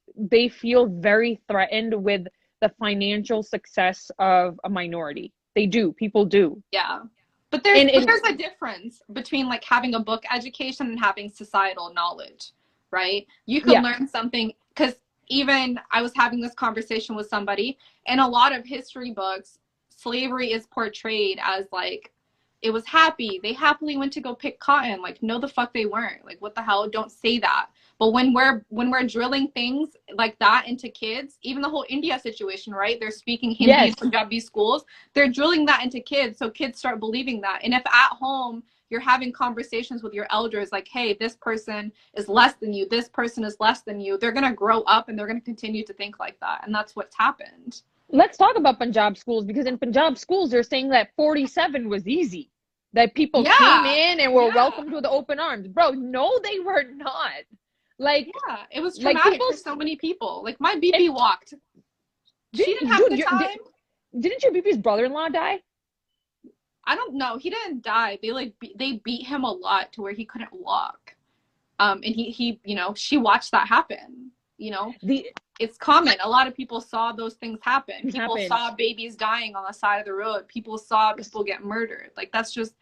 feel very threatened with the financial success of a minority. They do. People do.
Yeah. But there's a difference between like having a book education and having societal knowledge, right? You can learn something, because even I was having this conversation with somebody, and a lot of history books, slavery is portrayed as like, it was happy. They happily went to go pick cotton. Like, no, the fuck they weren't. Like, what the hell? Don't say that. But when we're drilling things like that into kids, even the whole India situation, right? They're speaking Hindi in Punjabi schools. They're drilling that into kids, so kids start believing that. And if at home you're having conversations with your elders like, hey, this person is less than you, this person is less than you, they're gonna grow up and they're gonna continue to think like that. And that's what's happened.
Let's talk about Punjab schools, because in Punjab schools, they're saying that 47 was easy. That people came in and were welcomed with open arms. Bro, no, they were not. Like,
yeah, it was traumatic for so many people. Like, my BB walked. She didn't have the time.
Didn't your BB's brother-in-law die?
I don't know. He didn't die. They beat him a lot to where he couldn't walk. And he you know, she watched that happen. You know, it's common. A lot of people saw those things happen. People saw babies dying on the side of the road. People saw people get murdered. Like, that's just,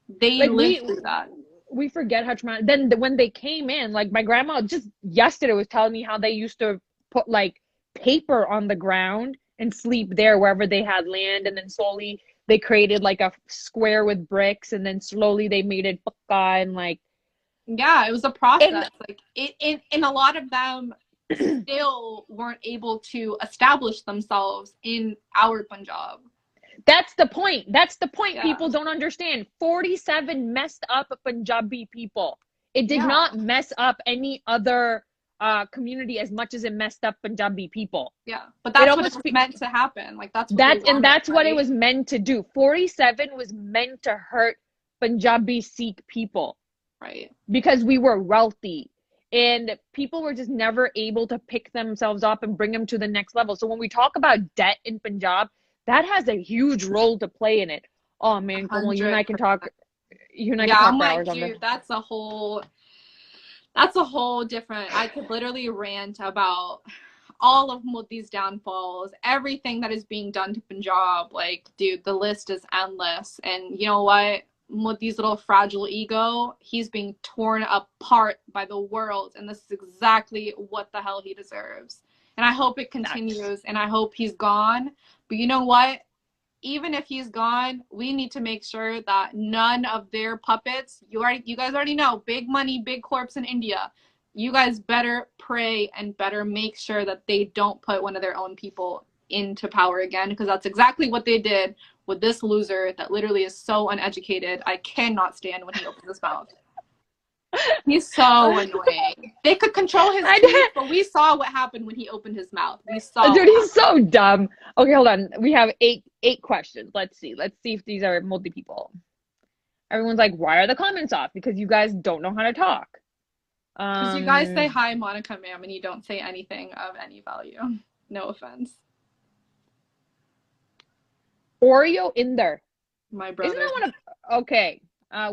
they lived through that.
We forget how traumatic. Then when they came in, like, my grandma just yesterday was telling me how they used to put like paper on the ground and sleep there wherever they had land, and then slowly they created like a square with bricks, and then slowly they made it pakka, and like,
yeah, it was a process. Like, and a lot of them still weren't able to establish themselves in our Punjab.
That's the point. That's the point. People don't understand. 47 messed up Punjabi people. It did not mess up any other community as much as it messed up Punjabi people.
Yeah, but that's what it was meant to happen. Like, that's
what it was meant to do. 47 was meant to hurt Punjabi Sikh people.
Right.
Because we were wealthy. And people were just never able to pick themselves up and bring them to the next level. So when we talk about debt in Punjab, that has a huge role to play in it. Oh man, Komal, you and I can talk. You and I can talk for hours on this.
That's a whole different. I could literally rant about all of Modi's downfalls, everything that is being done to Punjab. Like, dude, the list is endless. And you know what? Modi's little fragile ego, he's being torn apart by the world, and this is exactly what the hell he deserves. And I hope it continues, and I hope he's gone. But you know what? Even if he's gone, we need to make sure that none of their puppets, you guys already know, big money, big corps in India, you guys better pray and better make sure that they don't put one of their own people into power again, because that's exactly what they did with this loser that literally is so uneducated. I cannot stand when he opens his mouth. He's so annoying. They could control his teeth, but we saw what happened when he opened his mouth. We saw.
Dude, he's so dumb. Okay, hold on. We have eight questions. Let's see if these are multi people. Everyone's like, why are the comments off? Because you guys don't know how to talk.
Because you guys say hi, Monica, ma'am, and you don't say anything of any value. No offense.
Oreo in there.
My
Isn't
brother.
that one of okay?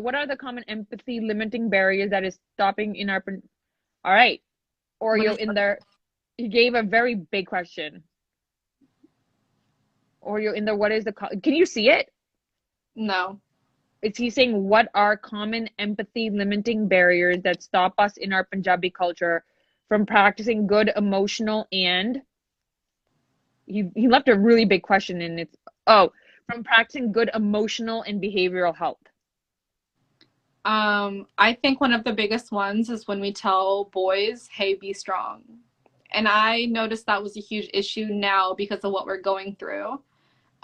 What are the common empathy limiting barriers that is stopping in our? All right,
What
Oreo
is
in there. He gave a very big question. Oreo in there. What is the? Can you see it?
no.
Is he saying what are common empathy limiting barriers that stop us in our Punjabi culture from practicing good emotional and he left a really big question and it's from practicing good emotional and behavioral health.
I think one of the biggest ones is when we tell boys, hey, be strong. And I noticed that was a huge issue now because of what we're going through.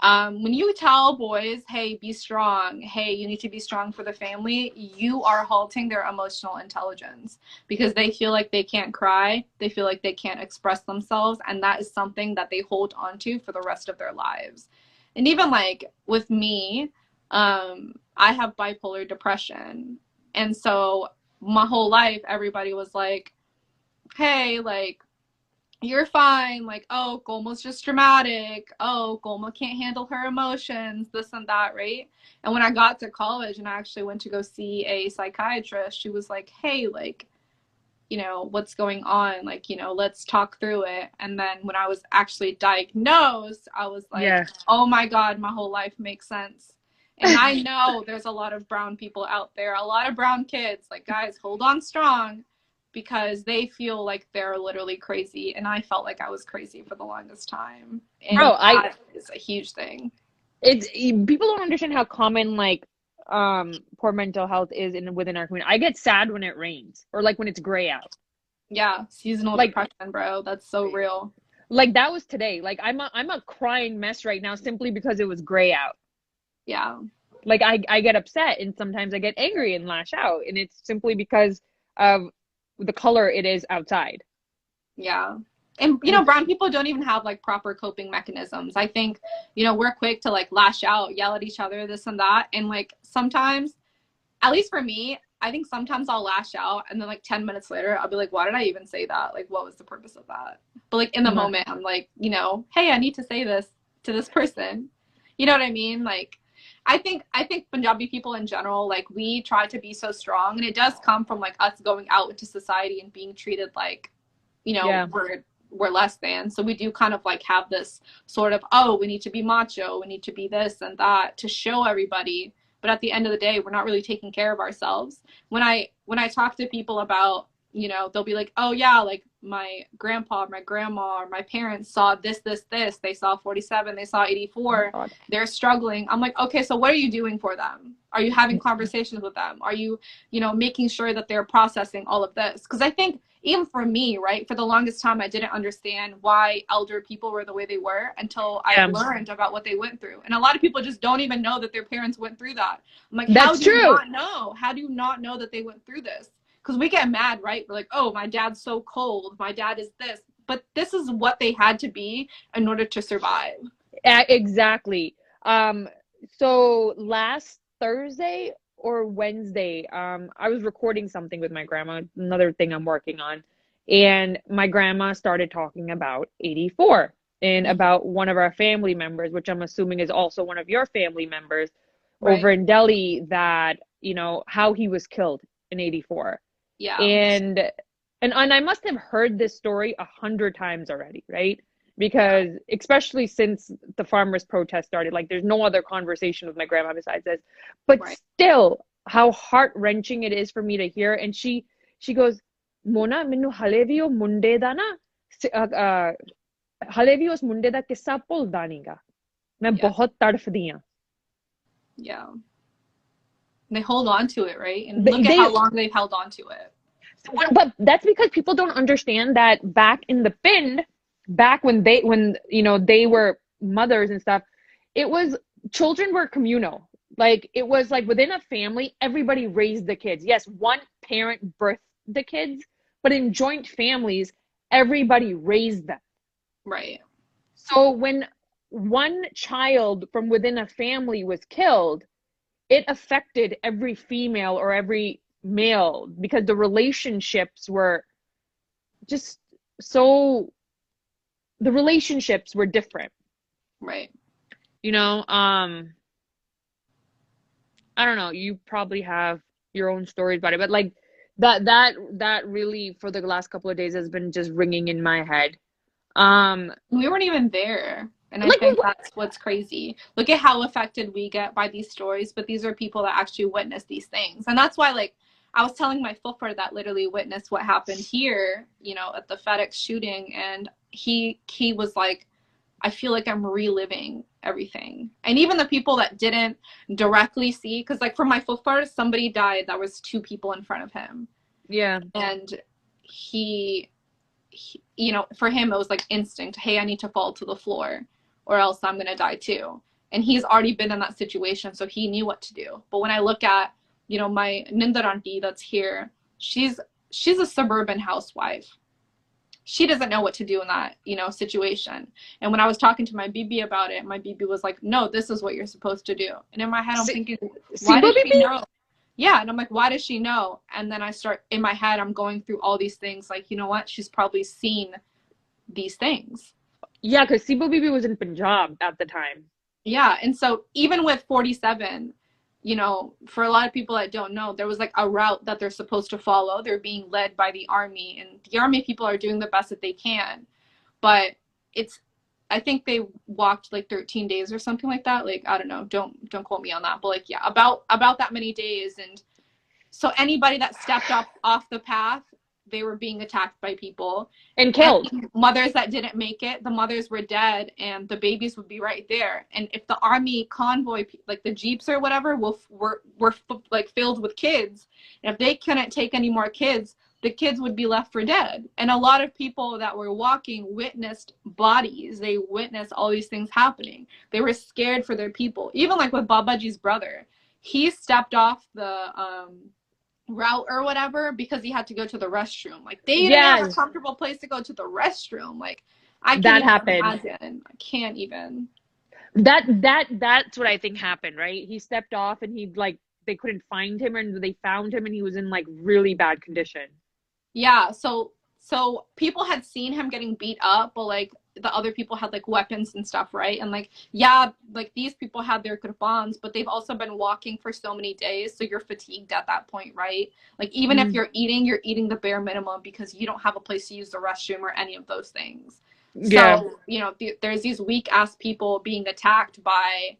When you tell boys, hey, be strong, hey, you need to be strong for the family, you are halting their emotional intelligence because they feel like they can't cry, they feel like they can't express themselves, and that is something that they hold on to for the rest of their lives. And even like with me, I have bipolar depression. And so my whole life, everybody was like, hey, like, you're fine. Like, oh, Goma's just dramatic. Oh, Goma can't handle her emotions, this and that, right? And when I got to college and I actually went to go see a psychiatrist, she was like, hey, like, what's going on? Like, let's talk through it. And then when I was actually diagnosed, I was like,
Yeah.
oh my God, my whole life makes sense. And I know there's a lot of brown people out there, a lot of brown kids. Like, guys, hold on strong because they feel like they're literally crazy. And I felt like I was crazy for the longest time.
Bro,
And
I
that is a huge thing.
it's people don't understand how common like poor mental health is in within our community. I get sad when it rains or like when it's gray out.
Yeah, seasonal
Like
depression, bro. That's so real.
like that was today. Like I'm a crying mess right now simply because it was gray out.
Yeah.
Like I get upset and sometimes I get angry and lash out and it's simply because of the color it is outside.
Yeah. And
And it's
brown people don't even have like proper coping mechanisms. I think, we're quick to like lash out, yell at each other, this and that. And like sometimes, at least for me, I think sometimes I'll lash out and then like 10 minutes later, I'll be like, why did I even say that? Like, what was the purpose of that? But like in the
no.
moment, I'm like, hey, I need to say this to this person. You know what I mean? Like, I think Punjabi people in general, like we try to be so strong, and it does come from like us going out into society and being treated like
Yeah.
we're less than. So we do kind of like have this sort of, oh, we need to be macho, we need to be this and that to show everybody. But at the end of the day, we're not really taking care of ourselves. When I talk to people about, they'll be like, oh yeah, like my grandpa, my grandma, or my parents saw this. They saw 47, they saw
Oh my
84.
God.
They're struggling. I'm like, okay, so what are you doing for them? Are you having conversations with them? Are you, making sure that they're processing all of this? Because I think even for me, right, for the longest time, I didn't understand why elder people were the way they were until I
Yeah.
learned about what they went through. And a lot of people just don't even know that their parents went through that. I'm like, how
That's
do you
true.
not know? How do you not know that they went through this? Because we get mad, right? We're like, oh, my dad's so cold. My dad is this. But this is what they had to be in order to survive.
Exactly. Um, so last Thursday or Wednesday, I was recording something with my grandma, another thing I'm working on, and my grandma started talking about 84 and about one of our family members, which I'm assuming is also one of your family members over
Right?
in Delhi that, how he was killed in 84.
Yeah.
And and I must have heard this story 100 times already, right?
Yeah.
Because especially since the farmers' protest started, like there's no other conversation with my grandma besides this. But
Right.
still, how heart wrenching it is for me to hear. And she goes, Mona, minu hale vi o munde da na hale vi us munde da kissa ਭੁੱਲਦਾ ਨੀਗਾ ਮੈਂ
Yeah.
ਬਹੁਤ ਤੜਫਦੀ ਆਂ
Yeah. They hold on to it, right? And
they,
look at how
they
long they've held on to it.
but that's because people don't understand that back in the pind, back when they were mothers and stuff, it was children were communal. Like it was like within a family, everybody raised the kids. Yes, one parent birthed the kids, but in joint families, everybody raised them.
Right.
So when one child from within a family was killed, it affected every female or every male because the relationships were just so the relationships were different.
Right.
You know, I don't know, you probably have your own stories about it, but like that really for the last couple of days has been just ringing in my head. Um,
We weren't even there. And I
like
think that's what's crazy. Look at how affected we get by these stories, but these are people that actually witness these things. And that's why, like, I was telling my flipper that literally witnessed what happened here, you know, at the FedEx shooting, and he was like, I feel like I'm reliving everything. And even the people that didn't directly see, because like for my flipper, somebody died that was two people in front of him.
yeah.
And you know, for him, it was like instinct. Hey, I need to fall to the floor or else I'm going to die too. And he's already been in that situation, so he knew what to do. But when I look at, you know, my Nindaranti that's here, she's a suburban housewife. She doesn't know what to do in that, you know, situation. And when I was talking to my Bibi about it, my Bibi was like, no, this is what you're supposed to do. And in my head, I'm
Si
thinking, why
Sibo
does she
Bibi?
know? Yeah, and I'm like, why does she know? And then I start in my head, I'm going through all these things like, you know what? She's probably seen these things.
Yeah, because Sibo Bibi was in Punjab at the time.
Yeah, and so even with 47, you know, for a lot of people that don't know, there was like a route that they're supposed to follow. They're being led by the army, and the army people are doing the best that they can. But it's, I think they walked like 13 days or something like that. Like I don't know, don't quote me on that, but like yeah, about that many days. And so anybody that stepped up off the path, they were being attacked by people.
And
And
killed.
mothers that didn't make it, the mothers were dead and the babies would be right there. And if the army convoy, like the jeeps or whatever, were like filled with kids, and if they couldn't take any more kids, the kids would be left for dead. And a lot of people that were walking witnessed bodies. They witnessed all these things happening. They were scared for their people. Even like with Babaji's brother, he stepped off the route or whatever because he had to go to the restroom. Like they didn't have a
Yes,
comfortable place to go to the restroom. Like I can't
that
even
happened.
imagine. I can't even.
That's what I think happened, right? He stepped off and he like they couldn't find him and they found him and he was in like really bad condition.
Yeah, so people had seen him getting beat up, but like the other people had like weapons and stuff, right? And like yeah, like these people had their kurbans, but they've also been walking for so many days, so you're fatigued at that point, right? Like even if
Mm,
you're eating the bare minimum because you don't have a place to use the restroom or any of those things.
yeah.
So, you know, there's these weak ass people being attacked by,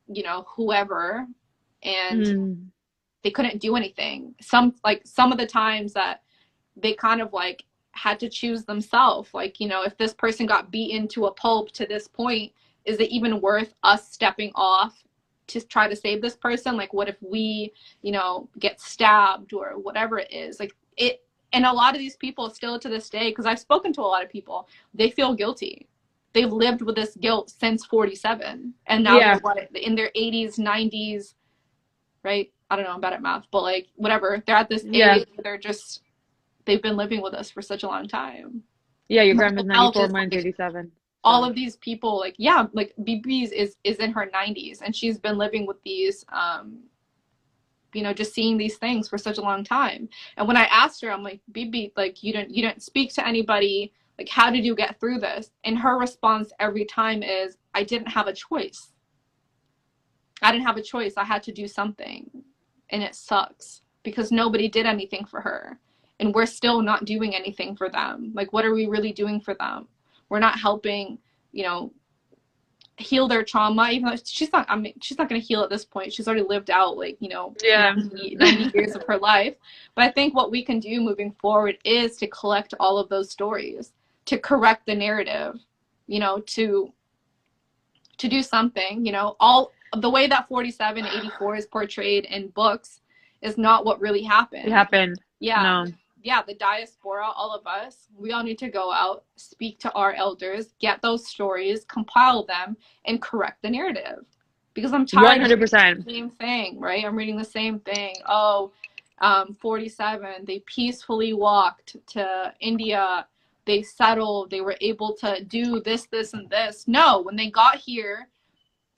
you know, whoever, and
Mm.
they couldn't do anything. Some of the times that they kind of like had to choose themselves. Like, you know, if this person got beaten to a pulp to this point, is it even worth us stepping off to try to save this person? Like, what if we, you know, get stabbed or whatever it is? Like, it, and a lot of these people still to this day, because I've spoken to a lot of people, they feel guilty. They've lived with this guilt since 47. And now they're
Yeah.
what, in their 80s, 90s, right? I don't know, I'm bad at math, but like, whatever. They're at this
Yeah.
age, they're just, they've been living with us for such a long time.
Yeah, your grandma's
Mental health
94,
is
mine's
like
87.
all
So,
of these people, like yeah, like BB's is in her 90s and she's been living with these you know, just seeing these things for such a long time. And when I asked her, I'm like, BB, like you didn't speak to anybody, like how did you get through this? And her response every time is, I didn't have a choice. I didn't have a choice. I had to do something. And it sucks because nobody did anything for her. And we're still not doing anything for them. Like, what are we really doing for them? We're not helping, you know, heal their trauma, even though she's not, I mean, she's not going to heal at this point. She's already lived out, like, you know,
yeah.
90 years of her life. But I think what we can do moving forward is to collect all of those stories, to correct the narrative, you know, to do something, you know, all the way that 4784 is portrayed in books is not what really
It
happened.
happened.
Yeah.
No.
Yeah, the diaspora, all of us, we all need to go out, speak to our elders, get those stories, compile them, and correct the narrative. Because I'm tired of reading
100%.
the same thing, right? I'm reading the same thing. Oh, 47, they peacefully walked to India, they settled, they were able to do this, this, and this. No, when they got here,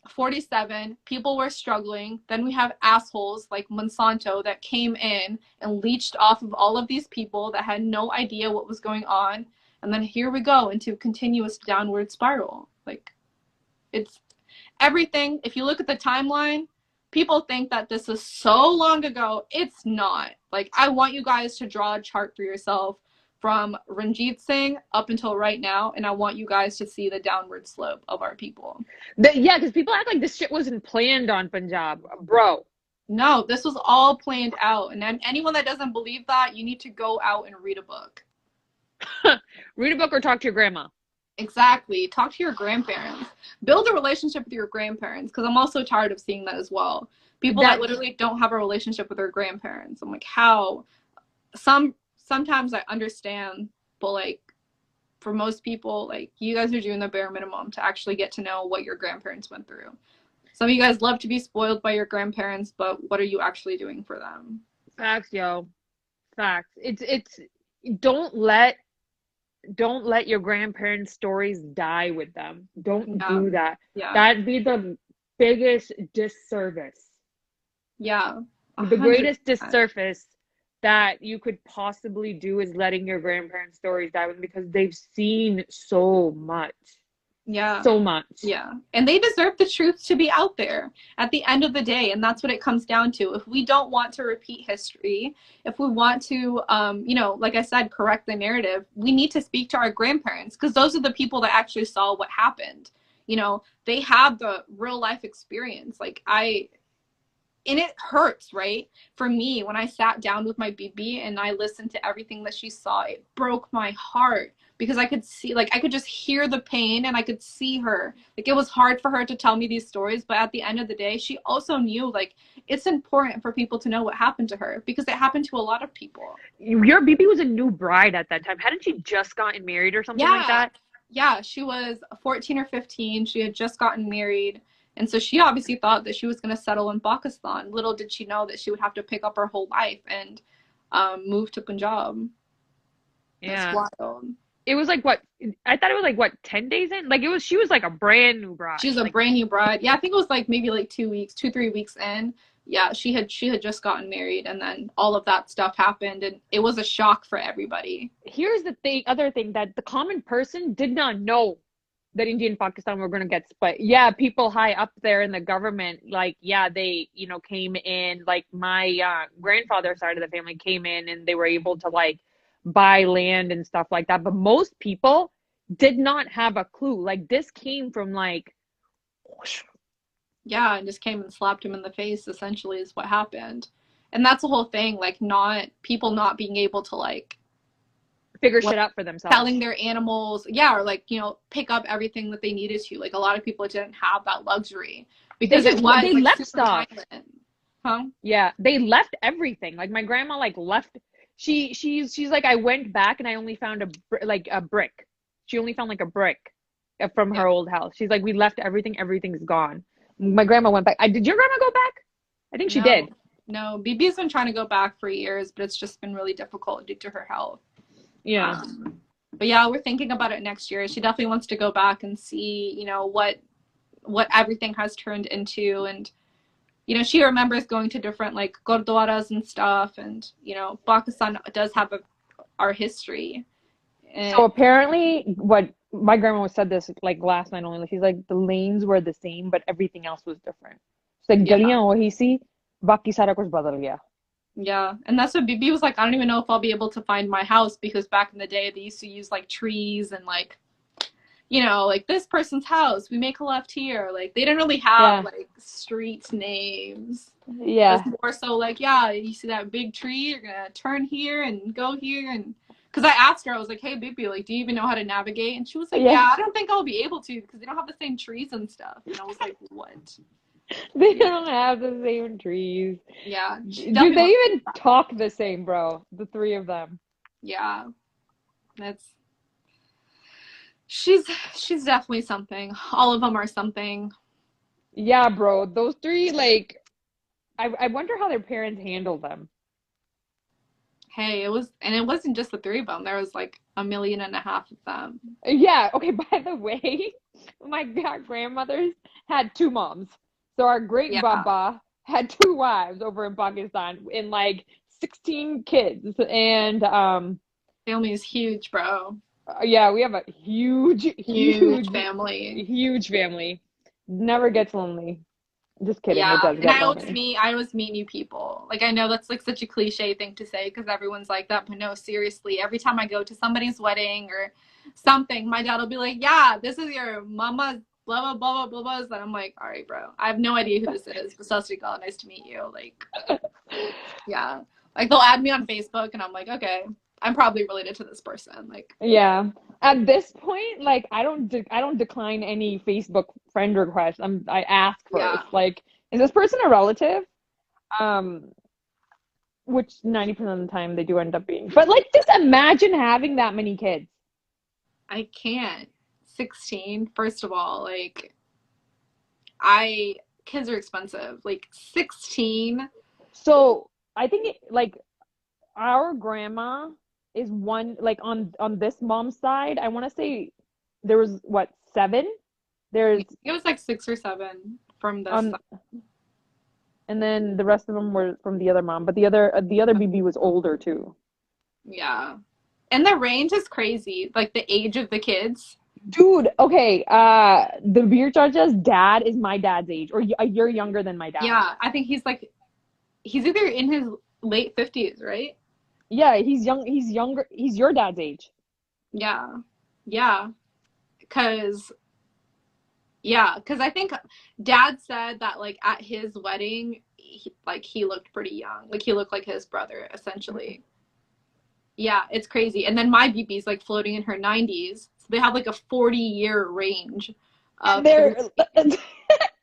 47, people were struggling. Then we have assholes like Monsanto that came in and leached off of all of these people that had no idea what was going on. And then here we go into a continuous downward spiral. Like, it's, everything, if you look at the timeline, people think that this is so long ago. It's not. Like, I want you guys to draw a chart for yourself from Ranjit Singh up until right now, and I want you guys to see the downward slope of our people.
Yeah, because people act like this shit wasn't planned on Punjab, bro.
No, this was all planned out. And then anyone that doesn't believe that, you need to go out and read a book.
Read a book or talk to your grandma.
Exactly. Talk to your grandparents. Build a relationship with your grandparents, because I'm also tired of seeing that as well. People that literally don't have a relationship with their grandparents. I'm like, how? Sometimes I understand, but like for most people, like you guys are doing the bare minimum to actually get to know what your grandparents went through. Some of you guys love to be spoiled by your grandparents, but what are you actually doing for them?
Facts, yo. Facts. It's don't let your grandparents' stories die with them. Don't do that.
Yeah.
That'd be the biggest disservice.
Yeah. 100%.
The greatest disservice that you could possibly do is letting your grandparents' stories die with them, because they've seen so much.
Yeah.
So much.
Yeah. And they deserve the truth to be out there at the end of the day. And that's what it comes down to. If we don't want to repeat history, if we want to, you know, like I said, correct the narrative, we need to speak to our grandparents, because those are the people that actually saw what happened. You know, they have the real life experience. Like and it hurts, right? For me, when I sat down with my BB and I listened to everything that she saw, it broke my heart, because I could see, like, I could just hear the pain and I could see her. Like, it was hard for her to tell me these stories, but at the end of the day, she also knew, like, it's important for people to know what happened to her, because it happened to a lot of people.
Your BB was a new bride at that time. Hadn't she just gotten married or something like that?
Yeah, she was 14 or 15. She had just gotten married. And so she obviously thought that she was going to settle in Pakistan. Little did she know that she would have to pick up her whole life and move to Punjab.
Yeah.
That's wild.
It was like what? I thought it was like what, 10 days in? Like she was like a brand new bride.
She was a brand new bride. Yeah, I think it was like maybe like 3 weeks in. Yeah, she had just gotten married, and then all of that stuff happened, and it was a shock for everybody.
Here's the other thing, that the common person did not know that India and Pakistan were going to get split. Yeah, people high up there in the government, like, yeah, they, you know, came in, like my grandfather's side of the family came in and they were able to like buy land and stuff like that. But most people did not have a clue. Like, this came from like,
yeah, and just came and slapped him in the face, essentially, is what happened. And that's the whole thing, like, people not being able to like
figure shit out for themselves,
selling their animals, yeah, or like, you know, pick up everything that they needed to. Like, a lot of people didn't have that luxury, because they like,
left stuff.
Violent. Huh?
Yeah, they left everything. Like, my grandma like left. She's like, I went back and I only found a brick. She only found like a brick from her old house. She's like, we left everything. Everything's gone. My grandma went back. Did your grandma go back? I think she did.
No, BB's been trying to go back for years, but it's just been really difficult due to her health.
Yeah.
But yeah, we're thinking about it next year. She definitely wants to go back and see, you know, what everything has turned into. And, you know, she remembers going to different like gurdwaras and stuff. And, you know, Pakistan does have our history. And
so apparently, what my grandma said this like last night only. She's like, the lanes were the same, but everything else was different. She's like, galiyan wahi si, baki sara kuch badal gaya.
Yeah, and that's what BB was like, I don't even know if I'll be able to find my house, because back in the day they used to use like trees and like, you know, like this person's house, we make a left here. Like, they didn't really have like street names.
Yeah.
It was more so like, yeah, you see that big tree, you're gonna turn here and go here. And because I asked her, I was like, hey BB, like, do you even know how to navigate? And she was like, yeah, I don't think I'll be able to, because they don't have the same trees and stuff. And I was like, what?
They don't have the same trees.
Yeah.
Do they even talk the same, bro? The three of them.
Yeah. She's definitely something. All of them are something.
Yeah, bro. Those three, like, I wonder how their parents handled them.
Hey, it wasn't just the three of them. There was like 1.5 million of them.
Yeah. Okay. By the way, my grandmothers had 2 moms. So our great Baba had 2 wives over in Pakistan and like 16 kids. And
family is huge, bro.
Yeah, we have a huge
family.
Huge family. never gets lonely. Just kidding, it
Yeah,
does
and
get lonely.
I always meet new people. Like I know that's like such a cliche thing to say because everyone's like that, but no, seriously, every time I go to somebody's wedding or something, my dad will be like, "Yeah, this is your mama's blah blah blah blah blah blah." And I'm like, "All right, bro, I have no idea who this is, but Sasrikal, nice to meet you." Like, yeah, like they'll add me on Facebook, and I'm like, okay, I'm probably related to this person. Like,
Yeah. At this point, like I don't decline any Facebook friend requests. I ask
yeah,
first. Like, is this person a relative? Um, which 90% of the time they do end up being. But like just imagine having that many kids.
I can't. 16, first of all, like I kids are expensive. Like 16.
So I think like our grandma is one like on this mom's side. I want to say there was what seven. There's
It was like 6 or 7 from this
on
side.
and then the rest of them were from the other mom, but the other BB was older too.
Yeah. And the range is crazy. Like the age of the kids.
Dude, okay, the beer charger's dad is my dad's age, or a year younger than my dad.
Yeah, I think he's either in his late 50s, right?
Yeah, he's young. He's younger. He's your dad's age.
Yeah. Yeah. Cause because I think dad said that like at his wedding, he looked pretty young. Like he looked like his brother essentially. Yeah, it's crazy. And then my BB's like floating in her 90s. So they have like a 40-year range
And
of
they're
kids.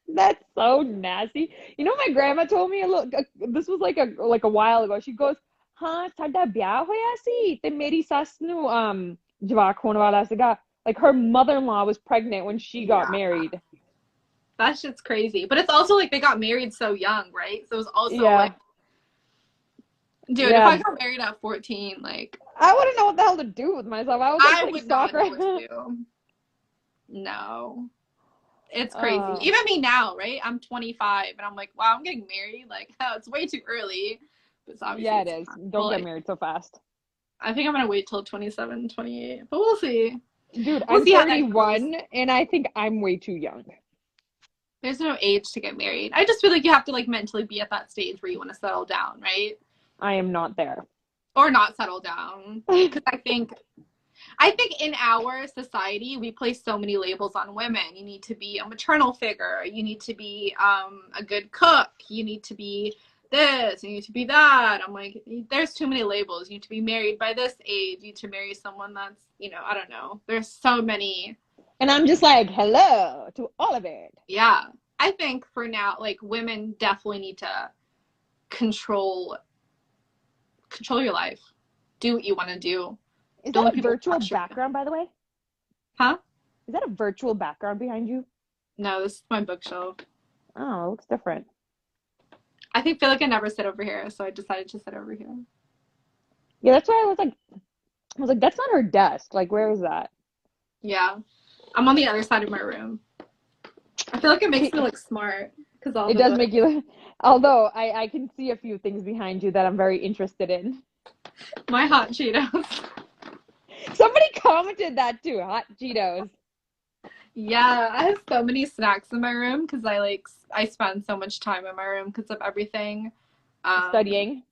that's so nasty. You know, my grandma told me look. This was like a while ago. She goes, "ਹਾਂ ਸਾਡਾ ਵਿਆਹ ਹੋਇਆ ਸੀ ਤੇ ਮੇਰੀ ਸੱਸ ਨੂੰ ਜਵਾਕ ਹੋਣ ਵਾਲਾ ਸੀਗਾ." Like her mother-in-law was pregnant when she got
Yeah,
married.
that shit's crazy. But it's also like they got married so young, right? So it was also like,
Yeah,
dude, if I
yeah.
got married at 14, like,
I wouldn't know what the hell to do with myself. I was like
I
playing
would not
soccer.
know what to do. No, it's crazy.
uh,
Even me now, right? I'm 25 and I'm like, wow, I'm getting married. Like, oh, it's way too early. But it's obviously
yeah, it
it's
is.
not. But
Don't get
like,
married so fast.
I think I'm gonna wait till 27, 28. But we'll see.
Dude,
We'll
I'm
see how that goes.
31 and I think I'm way too young.
There's no age to get married. I just feel like you have to like mentally be at that stage where you want to settle down, right?
I am not there.
Or not settle down. Because I think in our society we place so many labels on women. You need to be a maternal figure. You need to be a good cook. You need to be this. You need to be that. I'm like, there's too many labels. You need to be married by this age. You need to marry someone that's, I don't know. There's so many.
And I'm just like, hello to all of it.
Yeah. I think for now, like women definitely need to control your life. Do what you want to do.
Is
Don't
that
let
a
people
virtual
pressure you.
background, by the way?
Huh?
Is that a virtual background behind you?
No, this is my bookshelf.
Oh, it looks different.
I feel like I never sit over here, so I decided to sit over here.
Yeah, that's why I was like, that's not her desk. Like, where is that?
Yeah. I'm on the other side of my room. I feel like it makes me
She,
look smart because all
it
the
does
books.
make you, although I can see a few things behind you that I'm very interested in.
My hot Cheetos.
Somebody commented that too, hot Cheetos.
Yeah, I have so many snacks in my room because I spend so much time in my room because of everything. Um,
Studying.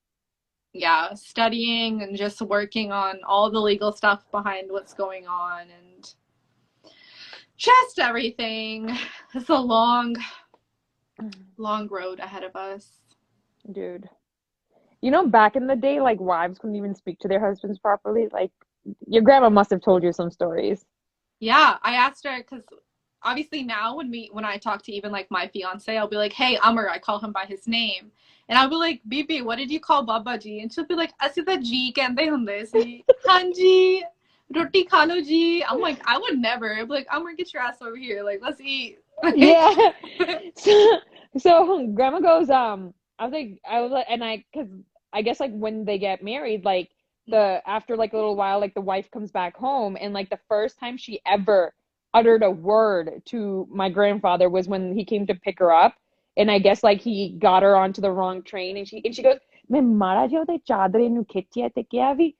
yeah, studying and just working on all the legal stuff behind what's going on and just everything. It's a long, long road ahead of us.
Dude. You know, back in the day, like wives couldn't even speak to their husbands properly. Like your grandma must have told you some stories.
Yeah, I asked her because obviously now when I talk to even like my fiance, I'll be like, "Hey, Amr," I call him by his name, and I'll be like, "Bibi, what did you call Baba ji?" And she'll be like, "ਅਸੀਂ ਤਾਂ ਜੀ ਕਹਿੰਦੇ ਹੁੰਦੇ ਸੀ." ਹਾਂਜੀ, roti kha lo ji. I'm like, I would never. I'd be like, Amr, get your ass over here. Like, let's eat.
Yeah. So, so grandma goes, I was like, and cause I guess like when they get married, like after like a little while, like the wife comes back home and like the first time she ever uttered a word to my grandfather was when he came to pick her up. And I guess like he got her onto the wrong train and she goes, ਮੈਂ ਮਾੜਾ ਜਿਹਾ ਉਹਦੇ ਚਾਦਰੇ ਨੂੰ ਖਿੱਚਿਆ ਤੇ ਕਿਹਾ ਵੀ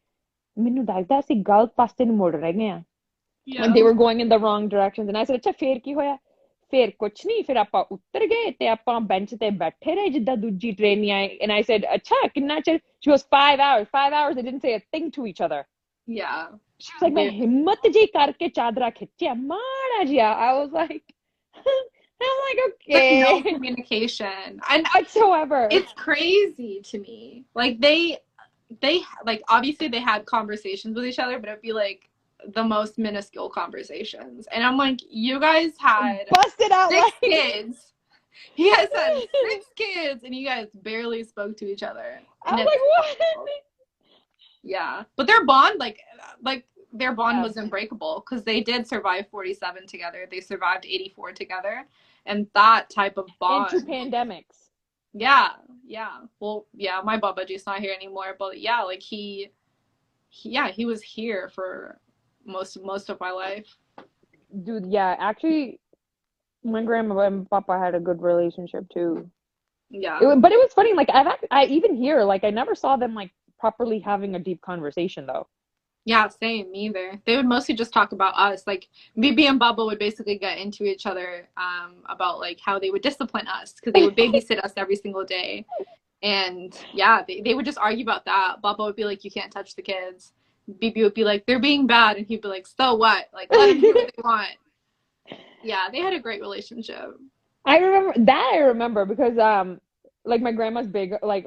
ਮੈਨੂੰ ਲੱਗਦਾ ਅਸੀਂ ਗਲਤ ਪਾਸੇ ਨੂੰ ਮੁੜ ਰਹੇ ਹਾਂ. Like
Yeah.
they were going in the wrong directions. And I said, ਅੱਛਾ ਫੇਰ ਕੀ ਹੋਇਆ? ਫਿਰ ਕੁਛ ਨਹੀਂ, ਫਿਰ ਆਪਾਂ ਉੱਤਰ ਗਏ ਤੇ ਆਪਾਂ ਬੈਂਚ ਤੇ ਬੈਠੇ ਰਹੇ ਜਿੱਦਾਂ ਦੂਜੀ ਟ੍ਰੇਨ ਨਹੀਂ ਆਈ, and I said ਅੱਛਾ ਕਿੰਨਾ ਚਿਰ? She was 5 hours. 5 hours, they didn't say a thing to each other.
Yeah.
She was like, ਮੈਂ ਹਿੰਮਤ ਜੀ ਕਰਕੇ ਚਾਦਰਾ ਖਿੱਚਿਆ ਮਾੜਾ ਜਿਹਾ. I was like, I'm like,
Like no
okay.
communication. And
Whatsoever.
it's crazy to me. Like they like obviously they had conversations with each other, but it'd be like the most minuscule conversations. And I'm like, you guys had
Busted out
six
like
kids. You guys had 6 kids and you guys barely spoke to each other.
I
And
was
it's
like, what?
yeah. But their bond like their bond
Yeah.
was unbreakable because they did survive 47 together. They survived 84 together. And that type of
And two
bond.
pandemics.
Yeah, yeah. Well, yeah, my Babaji's not here anymore, but yeah, like yeah, he was here for most of my life.
Dude, yeah, actually, my grandma and papa had a good relationship too.
Yeah.
But it was funny, like I even hear, like I never saw them like properly having a deep conversation though.
Yeah, same, me either. They would mostly just talk about us. Like Bibi and Bubba would basically get into each other about like how they would discipline us because they would babysit us every single day. And yeah, they would just argue about that. Bubba would be like, you can't touch the kids. Bibi would be like, they're being bad. And he'd be like, so what? Like, let them do what they want. Yeah, they had a great relationship.
I remember that. I remember because like my grandma's big, like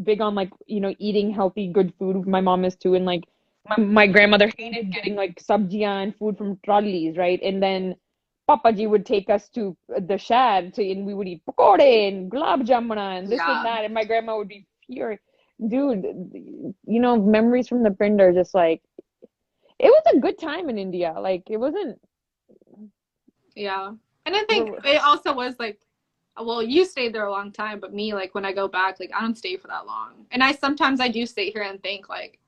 big on like eating healthy good food. My mom is too, and like my grandmother hated getting like sabjiyan and food from trolleys, right? And then Papa ji would take us to the shad to, and we would eat pakode and gulab jamuna and this and
Yeah.
that, and my grandma would be furious. Dude, memories from the print are just like it was a good time in India. Like it wasn't.
Yeah. And I think it also was like, well, you stayed there a long time, but me, like when I go back, like I don't stay for that long. And I do stay here and think like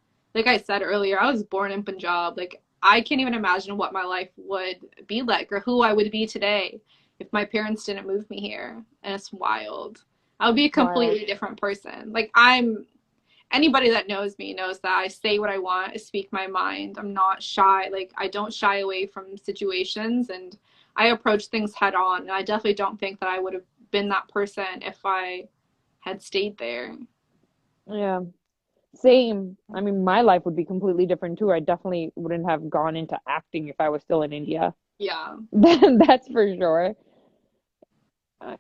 I said earlier, I was born in Punjab. Like I can't even imagine what my life would be like or who I would be today if my parents didn't move me here. And it's wild. I would be a
Wild.
completely different person. Anybody that knows me knows that I say what I want, I speak my mind. I'm not shy. Like I don't shy away from situations and I approach things head on. And I definitely don't think that I would have been that person if I had stayed there.
Yeah. Same. I mean, my life would be completely different too. I definitely wouldn't have gone into acting if I was still in India.
Yeah.
That's for sure. Uh,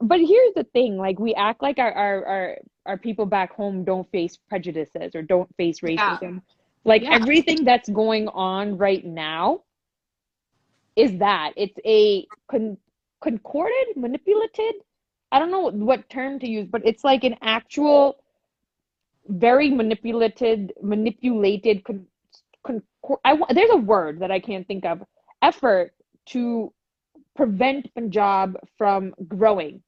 But here's the thing, like we act like our people back home don't face prejudices or don't face
Yeah.
racism. Like
Yeah.
everything that's going on right now is that it's a concorded, manipulated. I don't know what term to use, but it's like an actual very manipulated there's a word that I can't think of, effort to prevent Punjab from growing,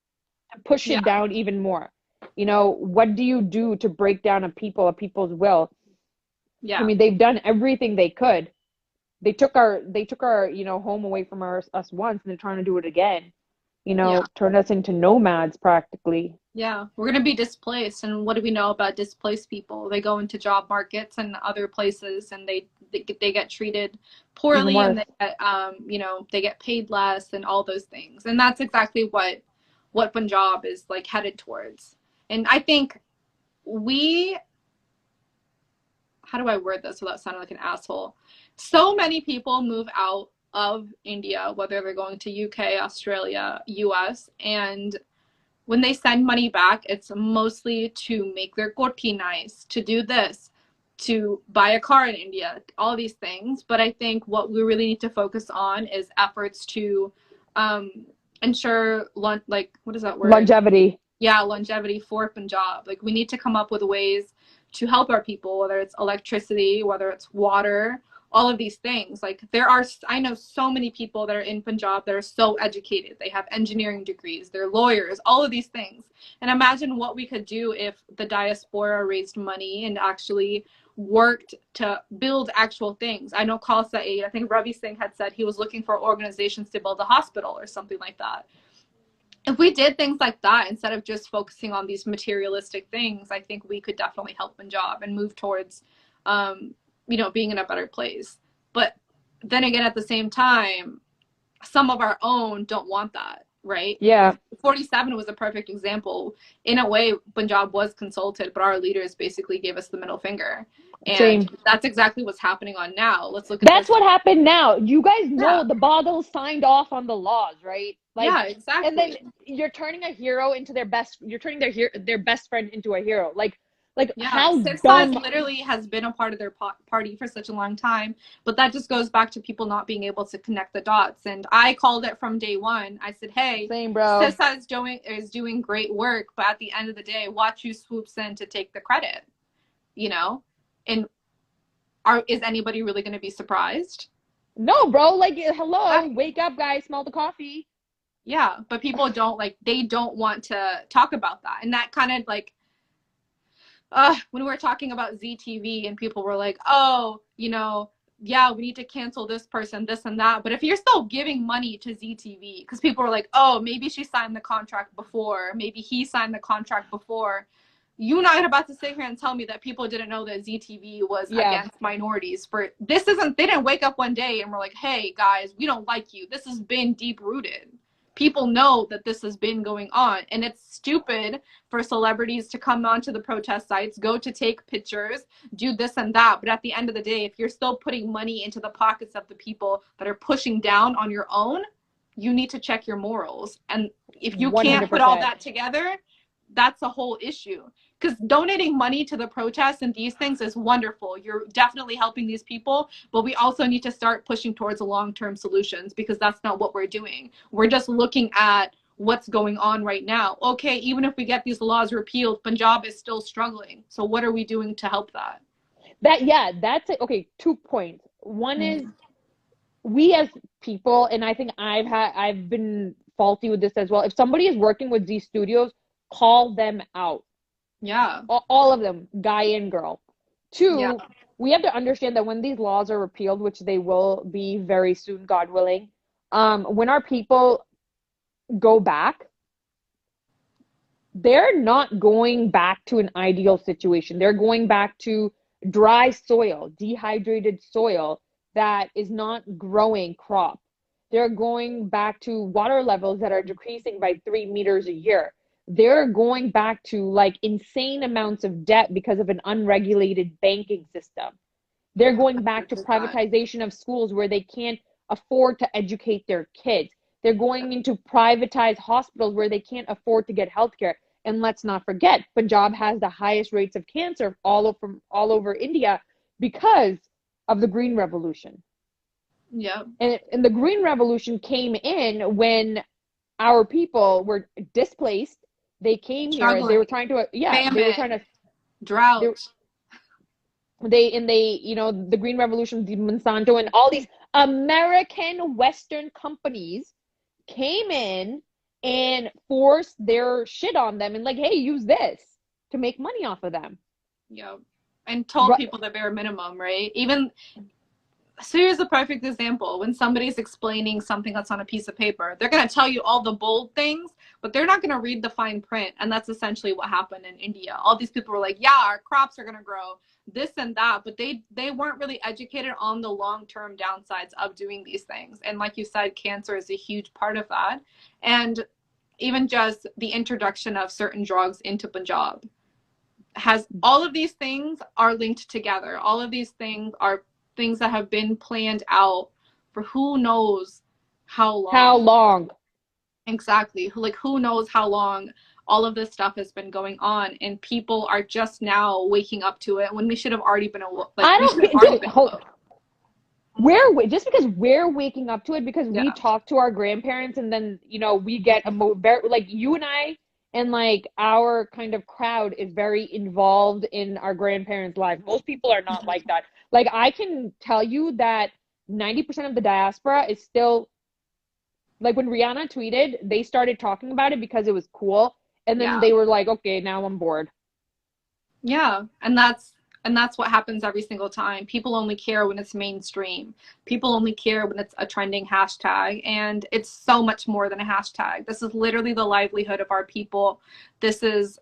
to push
Yeah.
it down even more. What do you do to break down a people's will? I
Yeah.
mean, they've done everything they could. They took our home away from us once, and they're trying to do it again.
Yeah.
Turn us into nomads practically.
Yeah. We're going to be displaced. And what do we know about displaced people? They go into job markets and other places and they get treated
Even
poorly and
worse.
they get paid less and all those things. And that's exactly what Punjab is like headed towards. And I think we how do I word this without sounding like an asshole? So many people move out of India, whether they're going to UK, Australia, US, and when they send money back, it's mostly to make their koti nice, to do this, to buy a car in India, all these things. But I think what we really need to focus on is efforts to um, ensure, like, what is that word?
Longevity.
Yeah, longevity for Punjab. Like we need to come up with ways to help our people, whether it's electricity, whether it's water, all of these things. Like I know so many people that are in Punjab that are so educated. They have engineering degrees, they're lawyers, all of these things. And imagine what we could do if the diaspora raised money and actually worked to build actual things. I know Khalsa Aid, I think Ravi Singh had said he was looking for organizations to build a hospital or something like that. If we did things like that instead of just focusing on these materialistic things, I think we could definitely help Punjab and move towards, being in a better place. But then again, at the same time, some of our own don't want that, right?
Yeah,
47 was a perfect example. In a way, Punjab was consulted, but our leaders basically gave us the middle finger. And
same.
that's exactly what's happening on now. Let's look at
That's
this.
what happened now. You guys
Yeah.
know the Badals signed off on the laws, right? Like,
Yeah,
and then
exactly.
you're turning a hero into you're turning their best friend into a hero. Like
Yeah,
how
Sikh
dumb.
literally has been a part of their party for such a long time, but that just goes back to people not being able to connect the dots. And I called it from day one. I said, "Hey,
Same, bro.
Sissa is doing great work, but at the end of the day, watch who swoops in to take the credit." You know, and is anybody really going to be surprised?
No, bro. Like, hello,
Right.
wake up, guys. Smell the coffee.
Yeah, but people don't like they don't want to talk about that, and that kind of like when we were talking about ZTV and people were like, oh, yeah, we need to cancel this person, this and that. But if you're still giving money to ZTV, because people were like, oh, maybe she signed the contract before, maybe he signed the contract before. You're not about to sit here and tell me that people didn't know that ZTV was
Yeah,
against minorities. They didn't wake up one day and were like, hey, guys, we don't like you. This has been deep rooted. People know that this has been going on. And it's stupid for celebrities to come onto the protest sites, go to take pictures, do this and that. But at the end of the day, if you're still putting money into the pockets of the people that are pushing down on your own, you need to check your morals. And if you can't put all
100%.
that together, that's a whole issue. Because donating money to the protests and these things is wonderful. You're definitely helping these people, but we also need to start pushing towards the long-term solutions because that's not what we're doing. We're just looking at what's going on right now. Okay, even if we get these laws repealed, Punjab is still struggling. So what are we doing to help that?
Yeah, that's it. Okay, 2 points. One is
Mm.
we as people, and I think I've been faulty with this as well. If somebody is working with these studios, call them out.
Yeah.
All of them, guy and girl.
Yeah.
Two, we have to understand that when these laws are repealed, which they will be very soon, God willing, when our people go back, they're not going back to an ideal situation. They're going back to dry soil, dehydrated soil that is not growing crop. They're going back to water levels that are decreasing by 3 meters a year. They're going back to like insane amounts of debt because of an unregulated banking system. They're going back to
100%.
privatization of schools where they can't afford to educate their kids. They're going into privatized hospitals where they can't afford to get healthcare. And let's not forget, Punjab has the highest rates of cancer all over India because of the Green Revolution.
Yeah.
And the Green Revolution came in when our people were displaced. They came here. They were
Struggling.
trying to, yeah, they were trying
Famine.
to, they,
Drought.
the Green Revolution, the Monsanto, and all these American Western companies came in and forced their shit on them and like, hey, use this to make money off of them.
Yeah. And told
Right.
people the bare minimum, right? Even so, here's a perfect example. When somebody's explaining something that's on a piece of paper, they're going to tell you all the bold things, but they're not going to read the fine print. And that's essentially what happened in India. All these people were like, yeah, our crops are going to grow this and that, but they weren't really educated on the long-term downsides of doing these things. And like you said, cancer is a huge part of that. And even just the introduction of certain drugs into Punjab has all of these things are linked together. All of these things are things that have been planned out for who knows how
How
long.
long?
Exactly. Like who knows how long all of this stuff has been going on and people are just now waking up to it when we should have already been like
I
we should have
don't
already
dude,
been
hold,
awoke.
just because we're waking up to it because we
Yeah.
talk to our grandparents and then we get like you and I and like our kind of crowd is very involved in our grandparents' lives. Most people are not like that. Like I can tell you that 90% of the diaspora is still like when Rihanna tweeted, they started talking about it because it was cool and then
Yeah.
they were like, okay, now I'm bored.
Yeah, and that's what happens every single time. People only care when it's mainstream. People only care when it's a trending hashtag, and it's so much more than a hashtag. This is literally the livelihood of our people. This is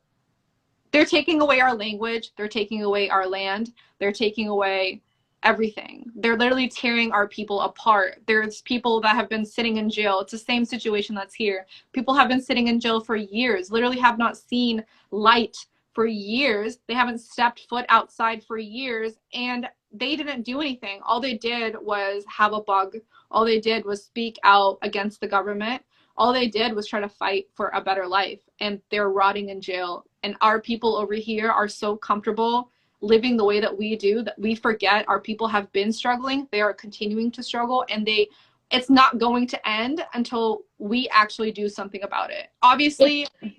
they're taking away our language, they're taking away our land, they're taking away everything. They're literally tearing our people apart. There's people that have been sitting in jail. It's the same situation that's here. People have been sitting in jail for years, literally have not seen light for years. They haven't stepped foot outside for years, and they didn't do anything. All they did was have a bug. All they did was speak out against the government. All they did was try to fight for a better life, and they're rotting in jail. And our people over here are so comfortable living the way that we do that we forget our people have been struggling. They are continuing to struggle, and it's not going to end until we actually do something about it. Obviously,
It's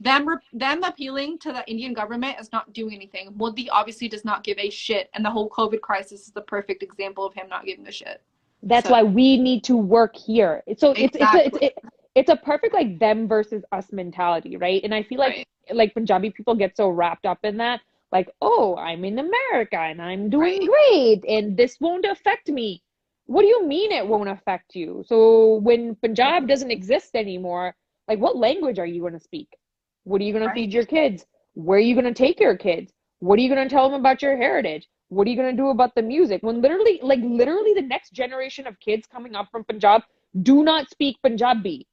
them appealing to the Indian government is not doing anything. Modi obviously does not give a shit, and the whole COVID crisis is the perfect example of him not giving a shit.
That's
So
why we need to work here. So
exactly.
it's a perfect like them versus us mentality, right? And I feel
Right.
like Punjabi people get so wrapped up in that, like, oh, I'm in America and I'm doing
Right.
great and this won't affect me. What do you mean it won't affect you? So when Punjab doesn't exist anymore, like what language are you going to speak? What are you going to
Right.
feed your kids? Where are you going to take your kids? What are you going to tell them about your heritage? What are you going to do about the music? When literally the next generation of kids coming up from Punjab do not speak Punjabi.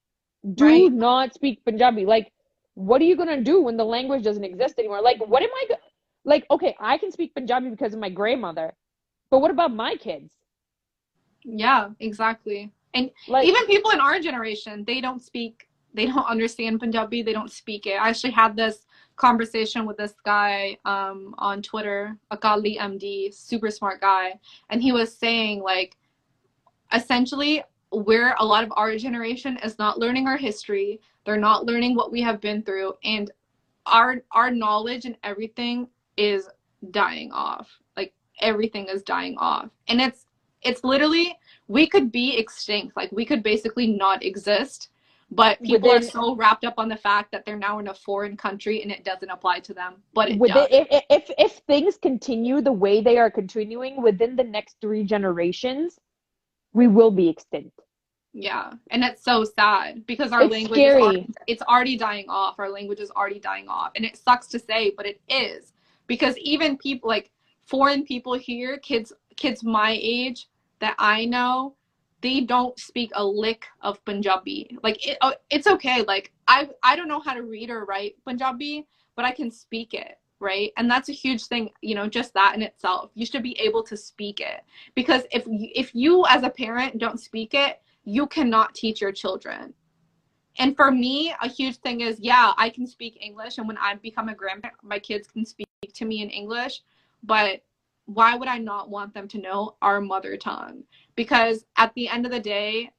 Do
Right.
not speak Punjabi. Like, what are you going to do when the language doesn't exist anymore? Like, what am I, like, okay, I can speak Punjabi because of my grandmother, but what about my kids?
Yeah, exactly. And
Like,
even people in our generation, they don't understand Punjabi, they don't speak it. I actually had this conversation with this guy on Twitter, Akali MD, super smart guy, and he was saying like essentially where a lot of our generation is not learning our history, they're not learning what we have been through, and our knowledge and everything is dying off. Like everything is dying off. And it's literally we could be extinct. Like we could basically not exist. But people are
within,
so wrapped up on the fact that they're now in a foreign country and it doesn't apply to them. But it
within,
does.
if things continue the way they are continuing within the next 3 generations, we will be extinct.
Yeah. And it's so sad because our
It's
language is
scary.
already dying off. Our language is already dying off. And it sucks to say, but it is. Because even people like foreign people here, kids my age that I know, they don't speak a lick of Punjabi. Like it's okay. Like I don't know how to read or write Punjabi, but I can speak it, right? And that's a huge thing, just that in itself. You should be able to speak it because if you as a parent don't speak it, you cannot teach your children. And for me, a huge thing is, yeah, I can speak English. And when I become a grandparent, my kids can speak to me in English. But why would I not want them to know our mother tongue? Because at the end of the day,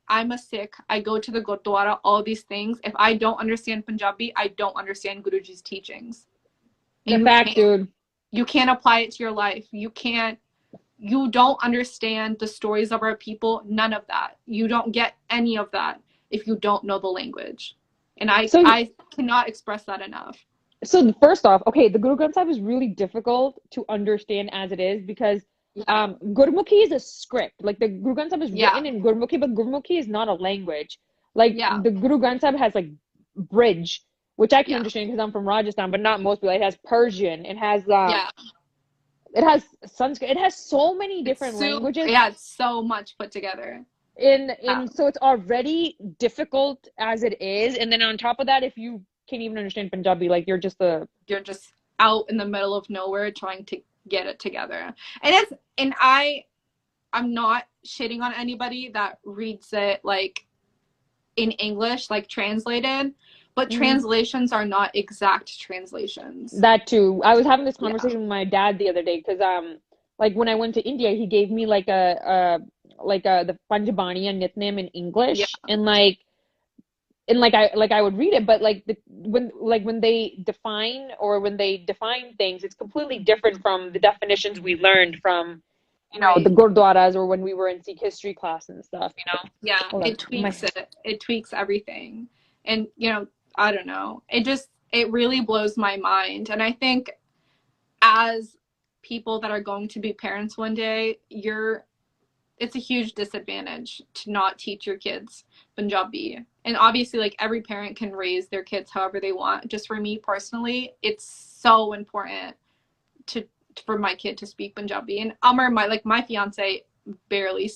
I'm a Sikh. I go to the Gurdwara, all these things. If I don't understand Punjabi, I don't understand Guruji's teachings.
The
And
fact, dude.
you can't apply it to your life. You don't understand the stories of our people, none of that. You don't get any of that if you don't know the language. And
So
I cannot express that enough.
so first off, okay, the Guru Granth Sahib is really difficult to understand as it is because
Yeah.
Gurmukhi is a script. Like the Guru Granth Sahib is
Yeah.
written in Gurmukhi, but Gurmukhi is not a language. Like
Yeah.
the Guru Granth Sahib has like bridge, which I can
Yeah.
understand because I'm from Rajasthan, but not most people. It has Persian,
Yeah.
it has Sanskrit, it has so many different languages
It's so much put together. Yeah.
in so it's already difficult as it is, and then on top of that, if you can't even understand Punjabi, like you're just a
You're just out in the middle of nowhere trying to get it together. I'm not shitting on anybody that reads it like in English, like translated, but
Mhm.
translations are not exact translations.
That too. I was having this
Yeah.
conversation with my dad the other day because like when I went to India, he gave me like a the Panjabaniya Nitnem in
Yeah.
English and like I would read it, but like when they define or when they define things, it's completely different from the definitions we learned from the
Right.
Gurdwaras or when we were in Sikh history class and stuff, you know?
Yeah.
Hold on.
It tweaks it. It tweaks everything. And, I don't know. It really blows my mind. And I think as people that are going to be parents one day, it's a huge disadvantage to not teach your kids Punjabi. And obviously, like every parent can raise their kids however they want. Just for me personally, it's so important to for my kid to speak Punjabi. And Amar, my fiance, barely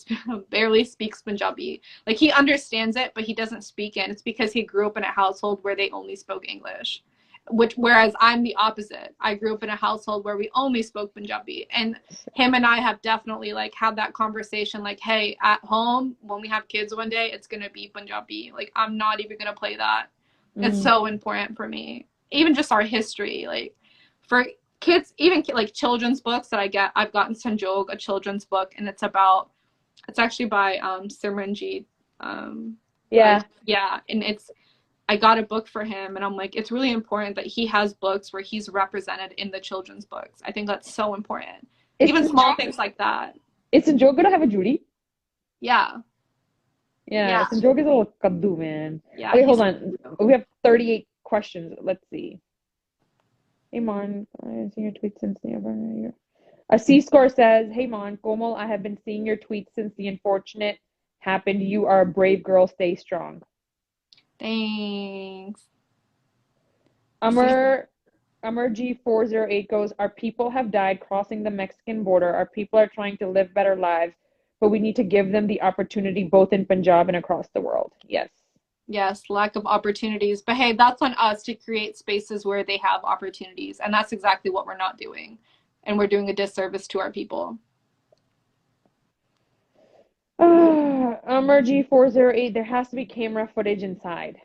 speaks Punjabi. Like, he understands it, but he doesn't speak it. It's because he grew up in a household where they only spoke English. Whereas I'm the opposite. I grew up in a household where we only spoke Punjabi, and him and I have definitely like had that conversation. Like, hey, at home when we have kids one day, it's gonna be Punjabi. Like, I'm not even gonna play that. It's so important for me. Even just our history, like for kids, even like children's books that I've gotten Sanjog, a children's book, and it's actually by Simranjeet.
Yeah.
Yeah, and I got a book for him, and I'm like, it's really important that he has books where he's represented in the children's books. I think that's so important. Even small things like that.
Is Sanjog gonna have a Judy?
Yeah.
Yeah, Sanjog is a little kaddu, man.
Yeah.
Okay, hold on. We have 38 questions. Let's see. Hey, Mon, I've seen your tweets since the year. A C-score says, hey, Mon, Komal, I have been seeing your tweets since the unfortunate happened. You are a brave girl. Stay strong.
Thanks.
Amar G408 goes, our people have died crossing the Mexican border. Our people are trying to live better lives, but we need to give them the opportunity both in Punjab and across the world. Yes.
Yes, lack of opportunities. But hey, that's on us to create spaces where they have opportunities. And that's exactly what we're not doing. And we're doing a disservice to our people.
Amar G408, there has to be camera footage inside.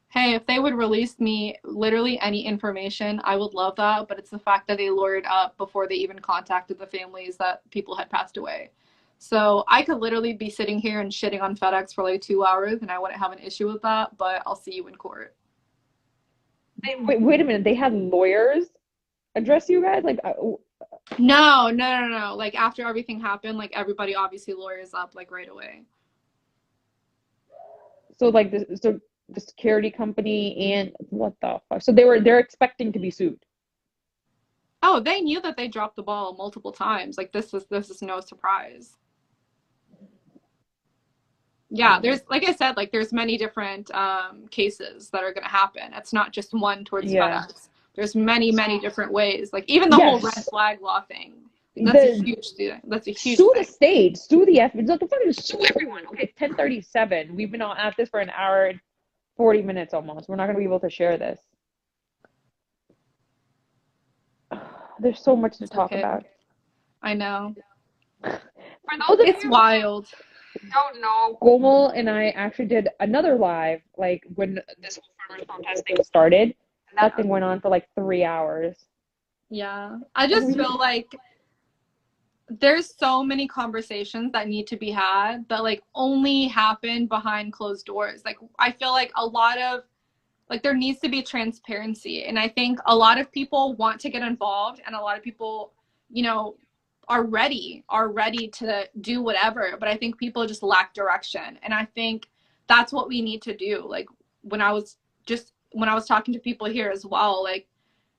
Hey, if they would release me literally any information, I would love that. But it's the fact that they lured up before they even contacted the families that people had passed away. So I could literally be sitting here and shitting on FedEx for like 2 hours, and I wouldn't have an issue with that. But I'll see you in court.
Wait a minute. They had lawyers address you guys? Like,
No. Like, after everything happened, like, everybody obviously lawyers up like right away.
so like this, so the security company and what the fuck? So they're expecting to be sued.
Oh, they knew that they dropped the ball multiple times. Like, this is no surprise. Yeah, there's, like I said, like, there's many different cases that are going to happen. It's not just one towards FedEx. There's many different ways. Like, even the whole red flag law thing. That's a huge thing.
Sue the state, sue the F. Look, fucking sue everyone. Okay, 10:37. We've been at this for an hour and 40 minutes almost. We're not going to be able to share this. There's so much to talk about.
I know.
For those of
it's wild.
Don't know. Komal and I actually did another live, like when this whole farmers protest thing started. And that thing went on for like 3 hours.
Yeah, I just feel like there's so many conversations that need to be had that like only happen behind closed doors. Like, I feel like a lot of like there needs to be transparency, and I think a lot of people want to get involved, and a lot of people, you know, are ready to do whatever, but I think people just lack direction. And I think that's what we need to do. Like, when I was talking to people here as well, like,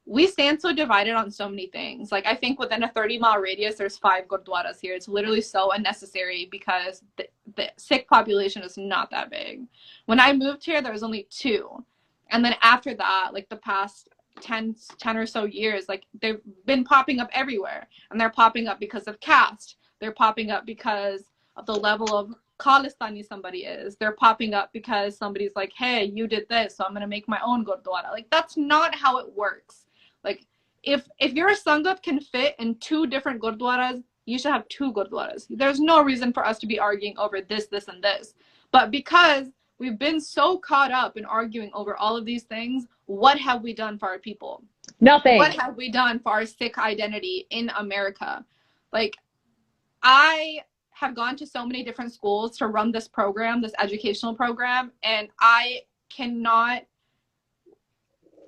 we stand so divided on so many things. Like, I think within a 30-mile radius, there's 5 gurdwaras here. It's literally so unnecessary because the Sikh population is not that big. When I moved here, there was only 2. And then after that, like the past 10 or so years, like, they've been popping up everywhere. And they're popping up because of caste. They're popping up because of the level of Khalistani somebody is. They're popping up because somebody's like, hey, you did this, so I'm going to make my own gurdwara. Like, that's not how it works. Like, if your Sangat can fit in 2 different gurdwaras, you should have 2 gurdwaras. There's no reason for us to be arguing over this, and this. But because we've been so caught up in arguing over all of these things, what have we done for our people?
Nothing.
What have we done for our Sikh identity in America? Like, I have gone to so many different schools to run this program, this educational program, and I cannot.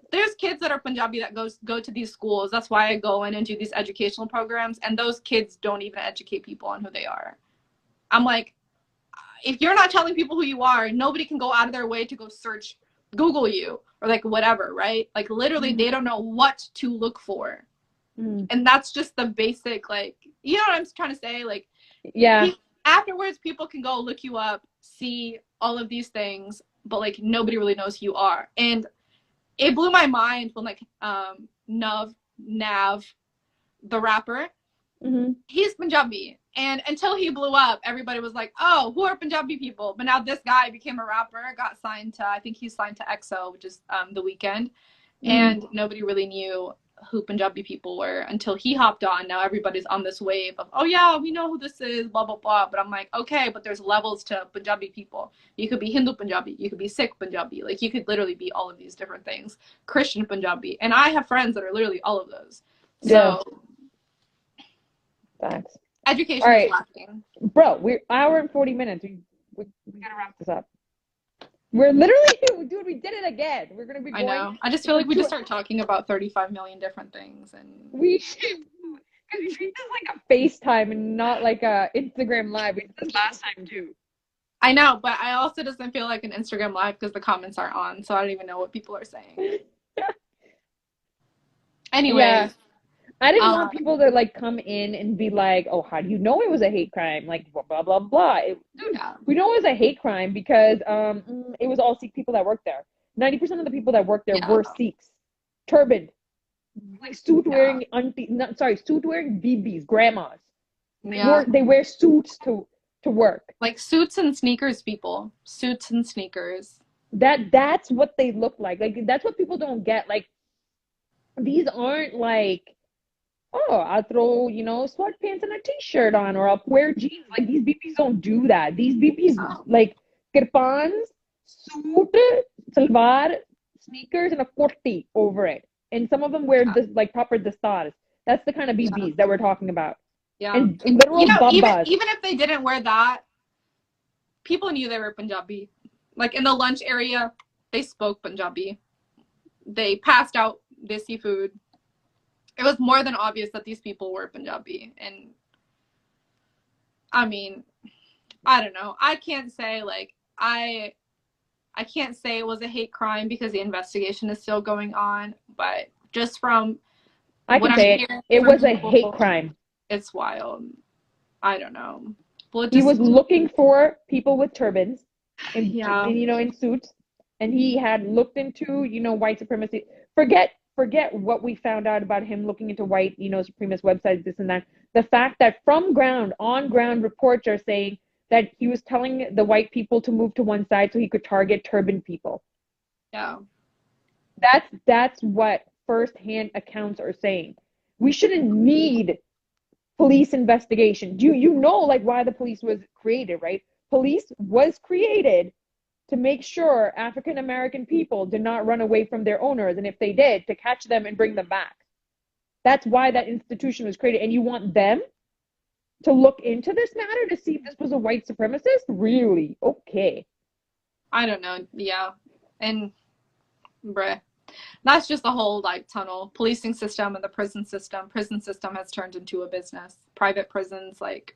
There's kids that are Punjabi that go to these schools. That's why I go in and do these educational programs, and those kids don't even educate people on who they are. I'm like, if you're not telling people who you are, nobody can go out of their way to go search, Google you, or like whatever, right? Like, literally, they don't know what to look for. And that's just the basic, like, you know what I'm trying to say? Like,
yeah.
Afterwards, people can go look you up, see all of these things, but like, nobody really knows who you are. And it blew my mind when like Nav Nav, the rapper,
Mm-hmm.
he's Punjabi. And until he blew up, everybody was like, oh, who are Punjabi people? But now this guy became a rapper, got signed to, I think he's signed to EXO, which is The Weeknd.
Mm-hmm.
And nobody really knew who Punjabi people were until he hopped on. Now everybody's on this wave of, oh yeah, we know who this is, blah, blah, blah. But I'm like, okay, but there's levels to Punjabi people. You could be Hindu Punjabi, you could be Sikh Punjabi. Like you could literally be all of these different things. Christian Punjabi. And I have friends that are literally all of those.
Yeah,
So
facts. All
education is
right,
lacking.
bro, we're hour and 40 minutes. We gotta wrap this up. We're literally, dude, we did it again. We're gonna be
I
going
know. I just feel
for
like we
two.
just start talking about 35 million different things and
We should, because we treat this like a FaceTime and not like a Instagram live. We did this last time too.
I know, but I also doesn't feel like an Instagram live because the comments aren't on, so I don't even know what people are saying.
Yeah,
Anyways,
I didn't
um,
want people to like come in and be like, "Oh, how do you know it was a hate crime?" Like blah blah blah blah. Dude,
yeah,
we know it was a hate crime because it was all Sikh people that worked there. 90% of the people that worked there
yeah,
were Sikhs, turbaned, like suit
yeah,
wearing auntie, not sorry, suit wearing BBs, grandmas.
yeah.
They wear suits to work.
Like suits and sneakers, people. Suits and sneakers.
That's what they look like. Like that's what people don't get. Like these aren't like, oh, I'll throw, sweatpants and a t-shirt on, or I'll wear jeans. Like these BPs don't do that. These BPs
Oh,
like kirpans, suit, salwar, sneakers, and a kurti over it. And some of them wear
yeah,
this like proper dastars. That's the kind of
yeah,
BBs that we're talking about.
yeah.
And
And you
literal
know, even
babbas.
even if they didn't wear that, people knew they were Punjabi. Like in the lunch area, they spoke Punjabi. They passed out desi food. It was more than obvious that these people were Punjabi. And I mean, I don't know. I can't say it was a hate crime because the investigation is still going on, but just from
I
what
can
I'm
say it.
hearing
It
from
was a hate
people,
crime.
it's wild. I don't know. Well, it
He
just
was looking for people with turbans
yeah,
in suits, and he had looked into, white supremacy. Forget what we found out about him looking into white, supremacist websites, this and that. The fact that on ground reports are saying that he was telling the white people to move to one side so he could target turban people.
yeah.
That's what firsthand accounts are saying. We shouldn't need police investigation. You know like why the police was created, right? Police was created to make sure African American people did not run away from their owners, and if they did, to catch them and bring them back. That's why that institution was created. And you want them to look into this matter to see if this was a white supremacist? Really? Okay.
I don't know. Yeah. And bruh. That's just the whole like tunnel policing system and the prison system. Prison system has turned into a business. Private prisons, like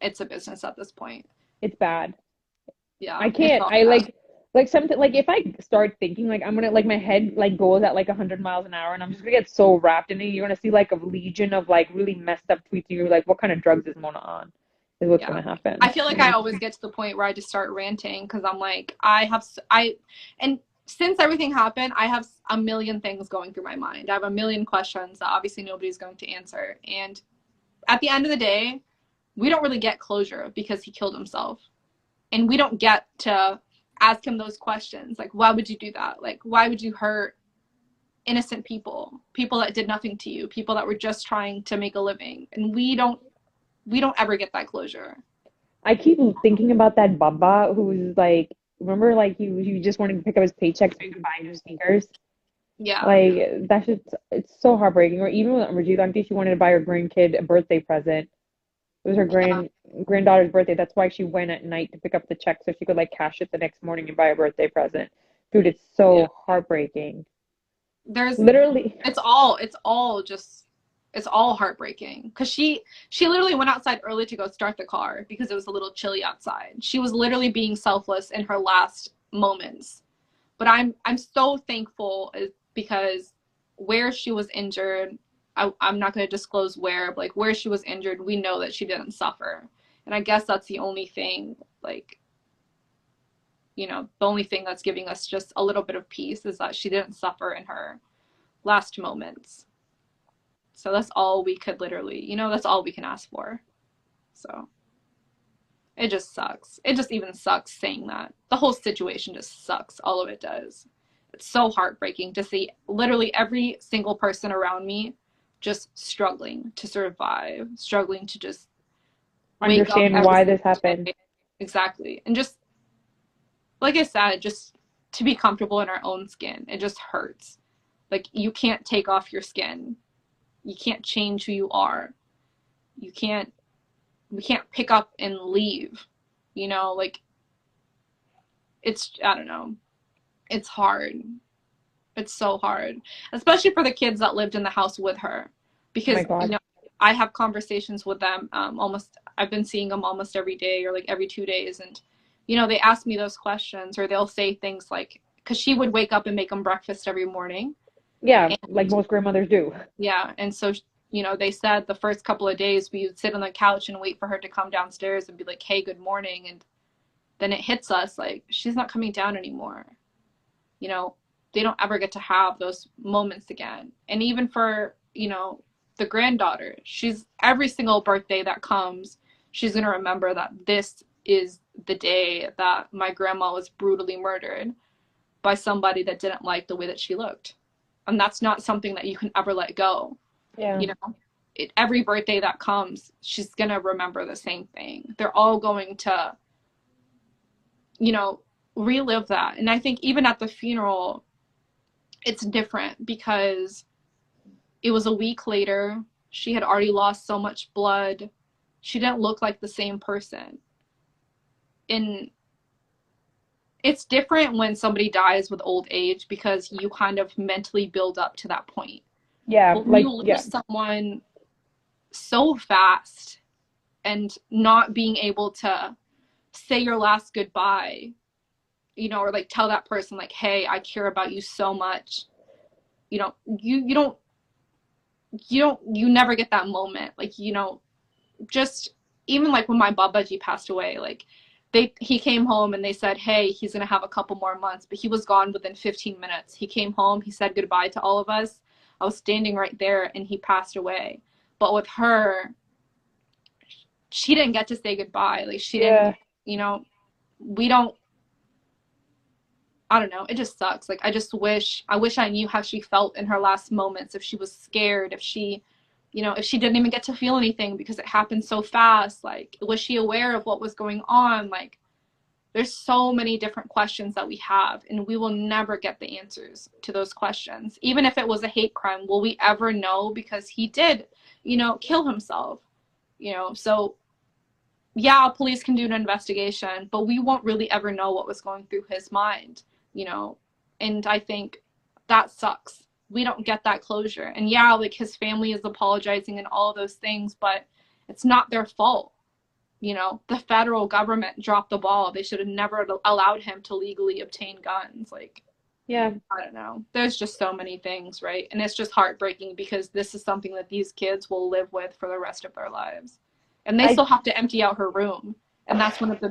it's a business at this point.
It's bad.
Yeah,
I
it's
can't.
all
I
bad.
like something like if I start thinking like I'm gonna like my head like goes at like 100 miles an hour and I'm just gonna get so wrapped in it. You're gonna see like a legion of like really messed up tweets. And you're like, what kind of drugs is Mona on? Is what's
Yeah.
gonna happen.
I feel like I always get to the point where I just start ranting because I'm like, and since everything happened, I have a million things going through my mind. I have a million questions that obviously nobody's going to answer. And at the end of the day, we don't really get closure because he killed himself. And we don't get to ask him those questions. Like, why would you do that? Like, why would you hurt innocent people that did nothing to you, people that were just trying to make a living? And we don't ever get that closure.
I keep thinking about that Baba who's like, remember, like he just wanted to pick up his paycheck so he could buy new sneakers.
Yeah.
Like that's just it's so heartbreaking. Or even with Amrjeet Auntie, she wanted to buy her grandkid a birthday present. It was her
Yeah.
granddaughter's birthday. That's why she went at night to pick up the check so she could like cash it the next morning and buy a birthday present. Dude, it's
Yeah.
so heartbreaking.
There's
Literally,
it's all heartbreaking because she literally went outside early to go start the car because it was a little chilly outside. She was literally being selfless in her last moments. But I'm so thankful because where she was injured, I'm not going to disclose where, but like where she was injured, we know that she didn't suffer. And I guess that's the only thing, like, the only thing that's giving us just a little bit of peace is that she didn't suffer in her last moments. So that's all we could literally, that's all we can ask for. So it just sucks. It just even sucks saying that. The whole situation just sucks. All of it does. It's so heartbreaking to see literally every single person around me just struggling to survive, struggling to just wake up
Understand
every
why this
single
happened.
day. Exactly. And just, like I said, just to be comfortable in our own skin, it just hurts. Like, you can't take off your skin. You can't change who you are. You can't, we can't pick up and leave. Like, I don't know. It's hard. It's so hard, especially for the kids that lived in the house with her,
Oh my
because
God.
I have conversations with them. Almost, I've been seeing them almost every day or like every 2 days, and they ask me those questions, or they'll say things like, because she would wake up and make them breakfast every morning,
Yeah, like
and
most grandmothers do.
yeah, and so they said the first couple of days we would sit on the couch and wait for her to come downstairs and be like, "Hey, good morning," and then it hits us like she's not coming down anymore. you know, they don't ever get to have those moments again. And even for, the granddaughter, she's every single birthday that comes, she's going to remember that this is the day that my grandma was brutally murdered by somebody that didn't like the way that she looked. And that's not something that you can ever let go.
Yeah.
You know, every birthday that comes, she's going to remember the same thing. They're all going to, you know, relive that. And I think even at the funeral, it's different because it was a week later. She had already lost so much blood. She didn't look like the same person. And it's different when somebody dies with old age because you kind of mentally build up to that point.
Yeah,
But when you
like yeah.
lose someone so fast and not being able to say your last goodbye, or like tell that person like, hey, I care about you so much. You never get that moment. Like, just even like when my babaji passed away, like he came home and they said, hey, he's gonna have a couple more months, but he was gone within 15 minutes. He came home, he said goodbye to all of us. I was standing right there and he passed away. But with her, she didn't get to say goodbye. Like, she didn't,
Yeah.
we don't, I don't know. It just sucks. Like, I wish I knew how she felt in her last moments. If she was scared, if she didn't even get to feel anything because it happened so fast. Like, was she aware of what was going on? Like, there's so many different questions that we have, and we will never get the answers to those questions. Even if it was a hate crime, will we ever know? Because he did, kill himself, so yeah, police can do an investigation, but we won't really ever know what was going through his mind, you know? And I think that sucks. We don't get that closure. And yeah, like, his family is apologizing and all of those things, but it's not their fault. The federal government dropped the ball. They should have never allowed him to legally obtain guns. Like,
Yeah.
I don't know. There's just so many things, right? And it's just heartbreaking because this is something that these kids will live with for the rest of their lives. And they
I
still have to empty out her room. And that's one of the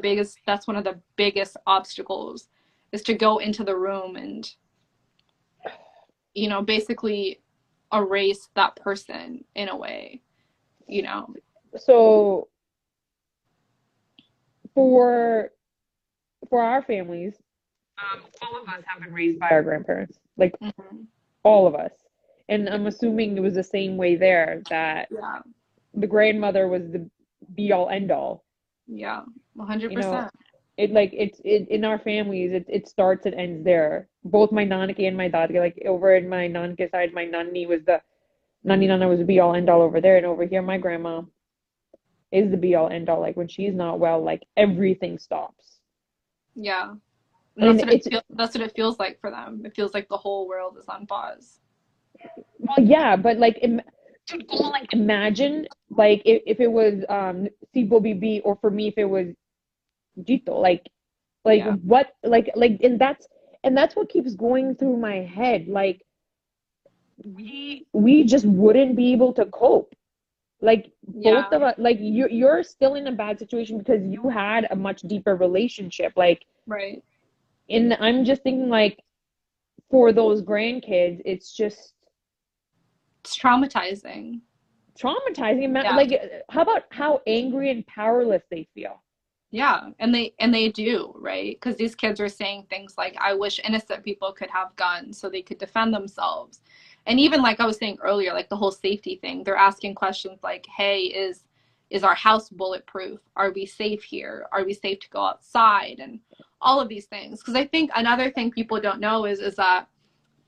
biggest obstacles, is to go into the room and, basically erase that person in a way, you know.
so for our families, all of us have been raised by our grandparents. Like
Mm-hmm.
all of us. And
Yeah.
I'm assuming it was the same way there, that
Yeah.
the grandmother was the be all end all.
Yeah.
You know,
100%.
it in our families, it starts and ends there. Both my nanaki and my dadki, like over in my nanaki side, my nani nana was the be all end all over there, and over here my grandma is the be all end all. Like when she's not well, like everything stops.
Yeah. And
And it's
that's what it feels like for them. It feels like the whole world is on pause.
well, yeah, but like like imagine like if it was Sibo BB, or for me if it was Jito, like
Yeah.
what like and that's what keeps going through my head. Like we just wouldn't be able to cope. Like both
Yeah.
of us, like you're still in a bad situation because you had a much deeper relationship. Like,
Right.
and I'm just thinking like for those grandkids, it's just
It's traumatizing.
Traumatizing.
Yeah.
Like, how about how angry and powerless they feel?
Yeah, and they do, right? Because these kids are saying things like, "I wish innocent people could have guns so they could defend themselves." And even like I was saying earlier, like the whole safety thing, they're asking questions like, "Hey, is our house bulletproof? Are we safe here? Are we safe to go outside?" And all of these things. Because I think another thing people don't know is that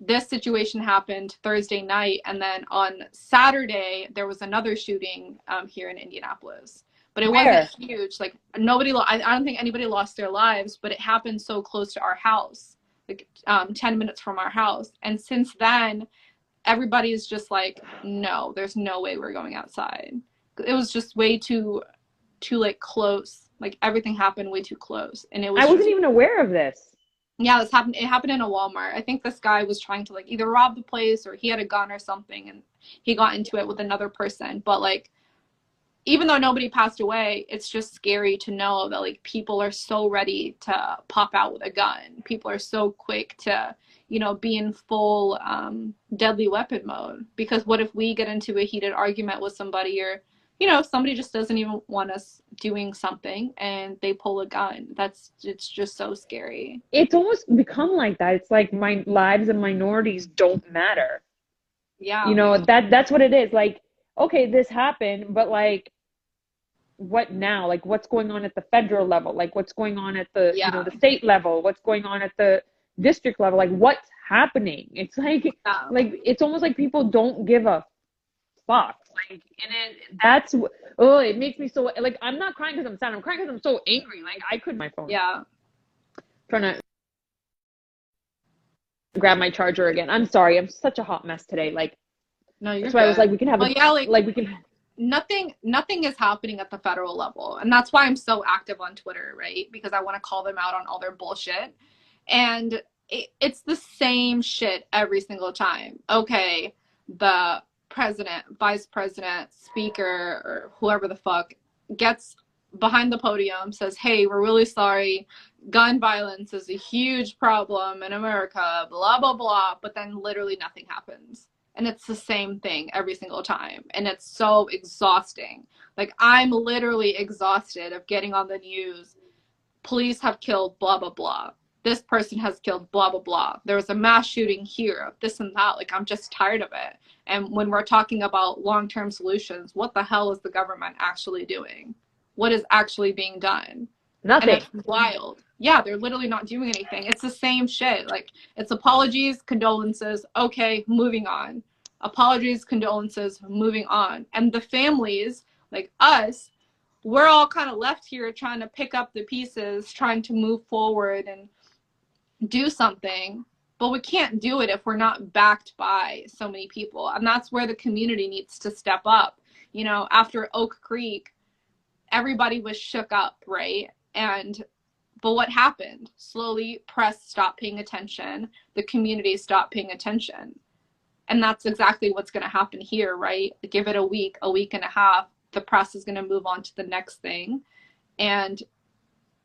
this situation happened Thursday night, and then on Saturday there was another shooting here in Indianapolis. But it wasn't
Where?
huge. Like nobody, I don't think anybody lost their lives, but it happened so close to our house, like 10 minutes from our house. And since then, everybody's just like, no, there's no way we're going outside. It was just way too like close. Like everything happened way too close, and it
I
was
wasn't
just
even aware of this.
yeah, this happened. It happened in a Walmart. I think this guy was trying to like either rob the place or he had a gun or something, and he got into it with another person. But like, even though nobody passed away, it's just scary to know that like people are so ready to pop out with a gun. People are so quick to, be in full deadly weapon mode. Because what if we get into a heated argument with somebody, or, somebody just doesn't even want us doing something and they pull a gun? It's just so scary.
It's almost become like that. It's like my lives and minorities don't matter.
Yeah,
That's what it is. Like, okay, this happened, but like, what now? Like, what's going on at the federal level? Like, what's going on at the,
yeah,
the state level? What's going on at the district level? Like, what's happening? It's
yeah,
like it's almost like people don't give a fuck. Like, and that's oh, it makes me so like I'm not crying because I'm sad. I'm crying because I'm so angry. Like, I could my phone
yeah.
trying to grab my charger again. I'm sorry. I'm such a hot mess today. Like,
No, you're
that's why I was like,
good.
we can have
Well,
a
yeah, like
like we can.
nothing is happening at the federal level, and that's why I'm so active on Twitter, right? Because I want to call them out on all their bullshit. And it's the same shit every single time. Okay, the president, vice president, speaker, or whoever the fuck gets behind the podium, says, "Hey, we're really sorry. Gun violence is a huge problem in America, blah blah blah," but then literally nothing happens. And it's the same thing every single time. And it's so exhausting. Like, I'm literally exhausted of getting on the news. Police have killed blah, blah, blah. This person has killed blah, blah, blah. There was a mass shooting here, this and that. Like, I'm just tired of it. And when we're talking about long term solutions, what the hell is the government actually doing? What is actually being done? And
Nothing.
it's wild. Yeah, they're literally not doing anything. It's the same shit. Like, it's apologies, condolences, okay, moving on. Apologies, condolences, moving on. And the families, like us, we're all kind of left here trying to pick up the pieces, trying to move forward and do something. But we can't do it if we're not backed by so many people. And that's where the community needs to step up. After Oak Creek, everybody was shook up, right? But what happened? Slowly, press stopped paying attention. The community stopped paying attention. And that's exactly what's going to happen here, right? Give it a week and a half. The press is going to move on to the next thing. And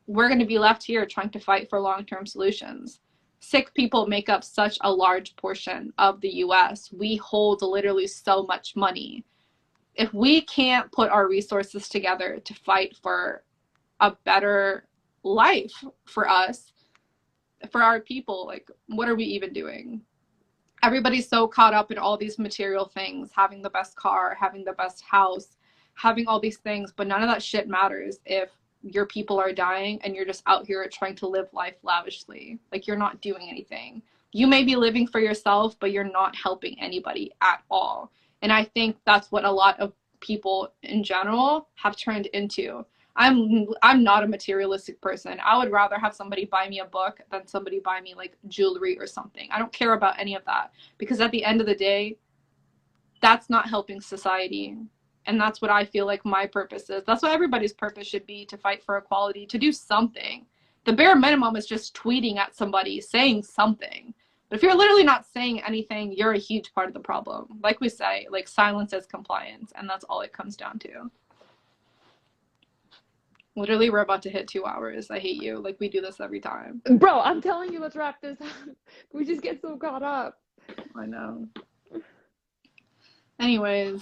we're going to be left here trying to fight for long-term solutions. Sikh people make up such a large portion of the US. We hold literally so much money. If we can't put our resources together to fight for a better life for us, for our people, like, what are we even doing? Everybody's so caught up in all these material things, having the best car, having the best house, having all these things, but none of that shit matters if your people are dying and you're just out here trying to live life lavishly. Like, you're not doing anything. You may be living for yourself, but you're not helping anybody at all. And I think that's what a lot of people in general have turned into. I'm not a materialistic person. I would rather have somebody buy me a book than somebody buy me like jewelry or something. I don't care about any of that, because at the end of the day, that's not helping society. And that's what I feel like my purpose is. That's what everybody's purpose should be, to fight for equality, to do something. The bare minimum is just tweeting at somebody, saying something. But if you're literally not saying anything, you're a huge part of the problem. Like we say, like, silence is compliance, and that's all it comes down to. Literally, we're about to hit 2 hours. I hate you. Like, we do this every time.
Bro, I'm telling you, let's wrap this up. We just get so caught up.
I know. Anyways,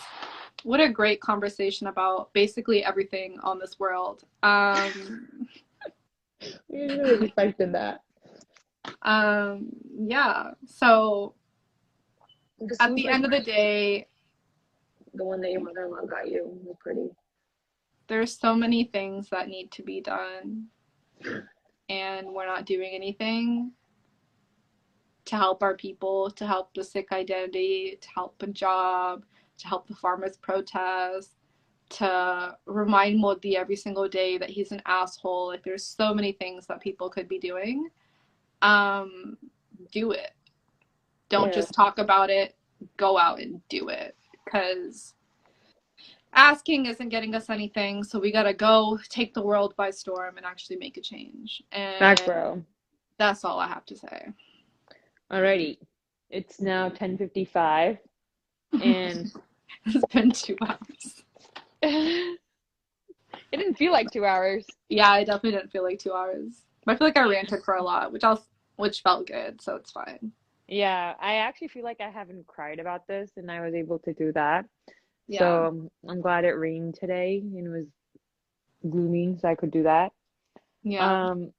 what a great conversation about basically everything on this world.
We didn't really expected that.
Yeah. So
The
at
soup,
the
like
end of the day,
the one that your mother-in-law got you, was pretty.
there's so many things that need to be done, and we're not doing anything to help our people, to help the Sikh identity, to help Punjab, to help the farmers protest, to remind Modi every single day that he's an asshole. Like there's so many things that people could be doing. Um, do it. Don't
Yeah.
just talk about it. Go out and do it. Because asking isn't getting us anything. So we gotta go take the world by storm and actually make a change.
Back,
And
bro.
that's all I have to say.
Alrighty. It's now 10:55 and
It's been 2 hours.
it didn't feel like 2 hours.
Yeah, I definitely didn't feel like 2 hours. I feel like I ranted for a lot, which felt good, so it's fine.
Yeah, I actually feel like I haven't cried about this and I was able to do that.
Yeah.
So I'm glad it rained today and it was gloomy, so I could do that.
Yeah.
Um,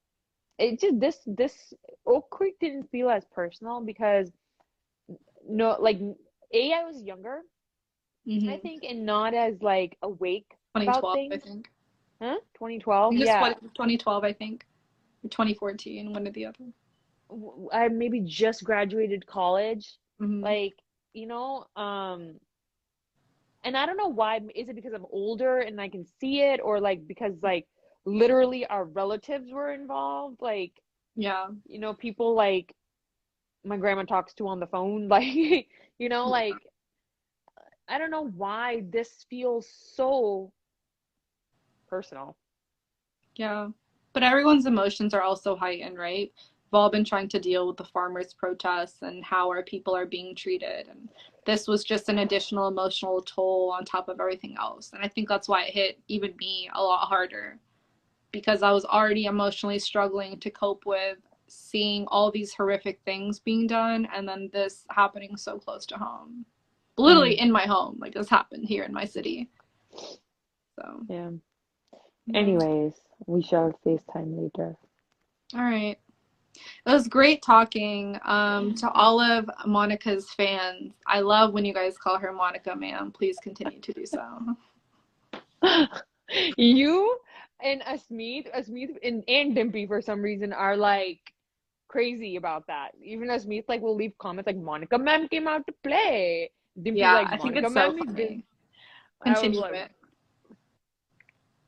it just this Oak Creek didn't feel as personal because no, like I was younger, I
Mm-hmm.
think, and not as like awake about
2012, I
things.
think.
Huh?
I
2012?
think it's
Yeah.
2012, I think. Or 2014, one or the other.
I maybe just graduated college.
Mm-hmm.
Like, and I don't know why. Is it because I'm older and I can see it, or like because like literally our relatives were involved? Like,
Yeah.
people like my grandma talks to on the phone, like, like I don't know why this feels so personal.
Yeah. But everyone's emotions are also heightened, right? We've all been trying to deal with the farmers' protests and how our people are being treated. And this was just an additional emotional toll on top of everything else. And I think that's why it hit even me a lot harder because I was already emotionally struggling to cope with seeing all these horrific things being done and then this happening so close to home. Literally
Mm,
in my home. Like this happened here in my city. So,
yeah.
yeah.
Anyways, we shall FaceTime later.
All right. It was great talking to all of Monica's fans. I love when you guys call her Monica, ma'am. Please continue to do so.
You and Asmeet and Dimpy for some reason are like crazy about that. Even Asmeet like will leave comments like Monica ma'am came out to play. Dimpy's
Yeah,
like
I think
Monica
it's so
ma'am is this.
funny.
I was
Continue
like,
it.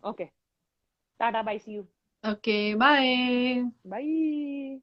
okay. Tata, bye, see you.
Okay, bye.
Bye.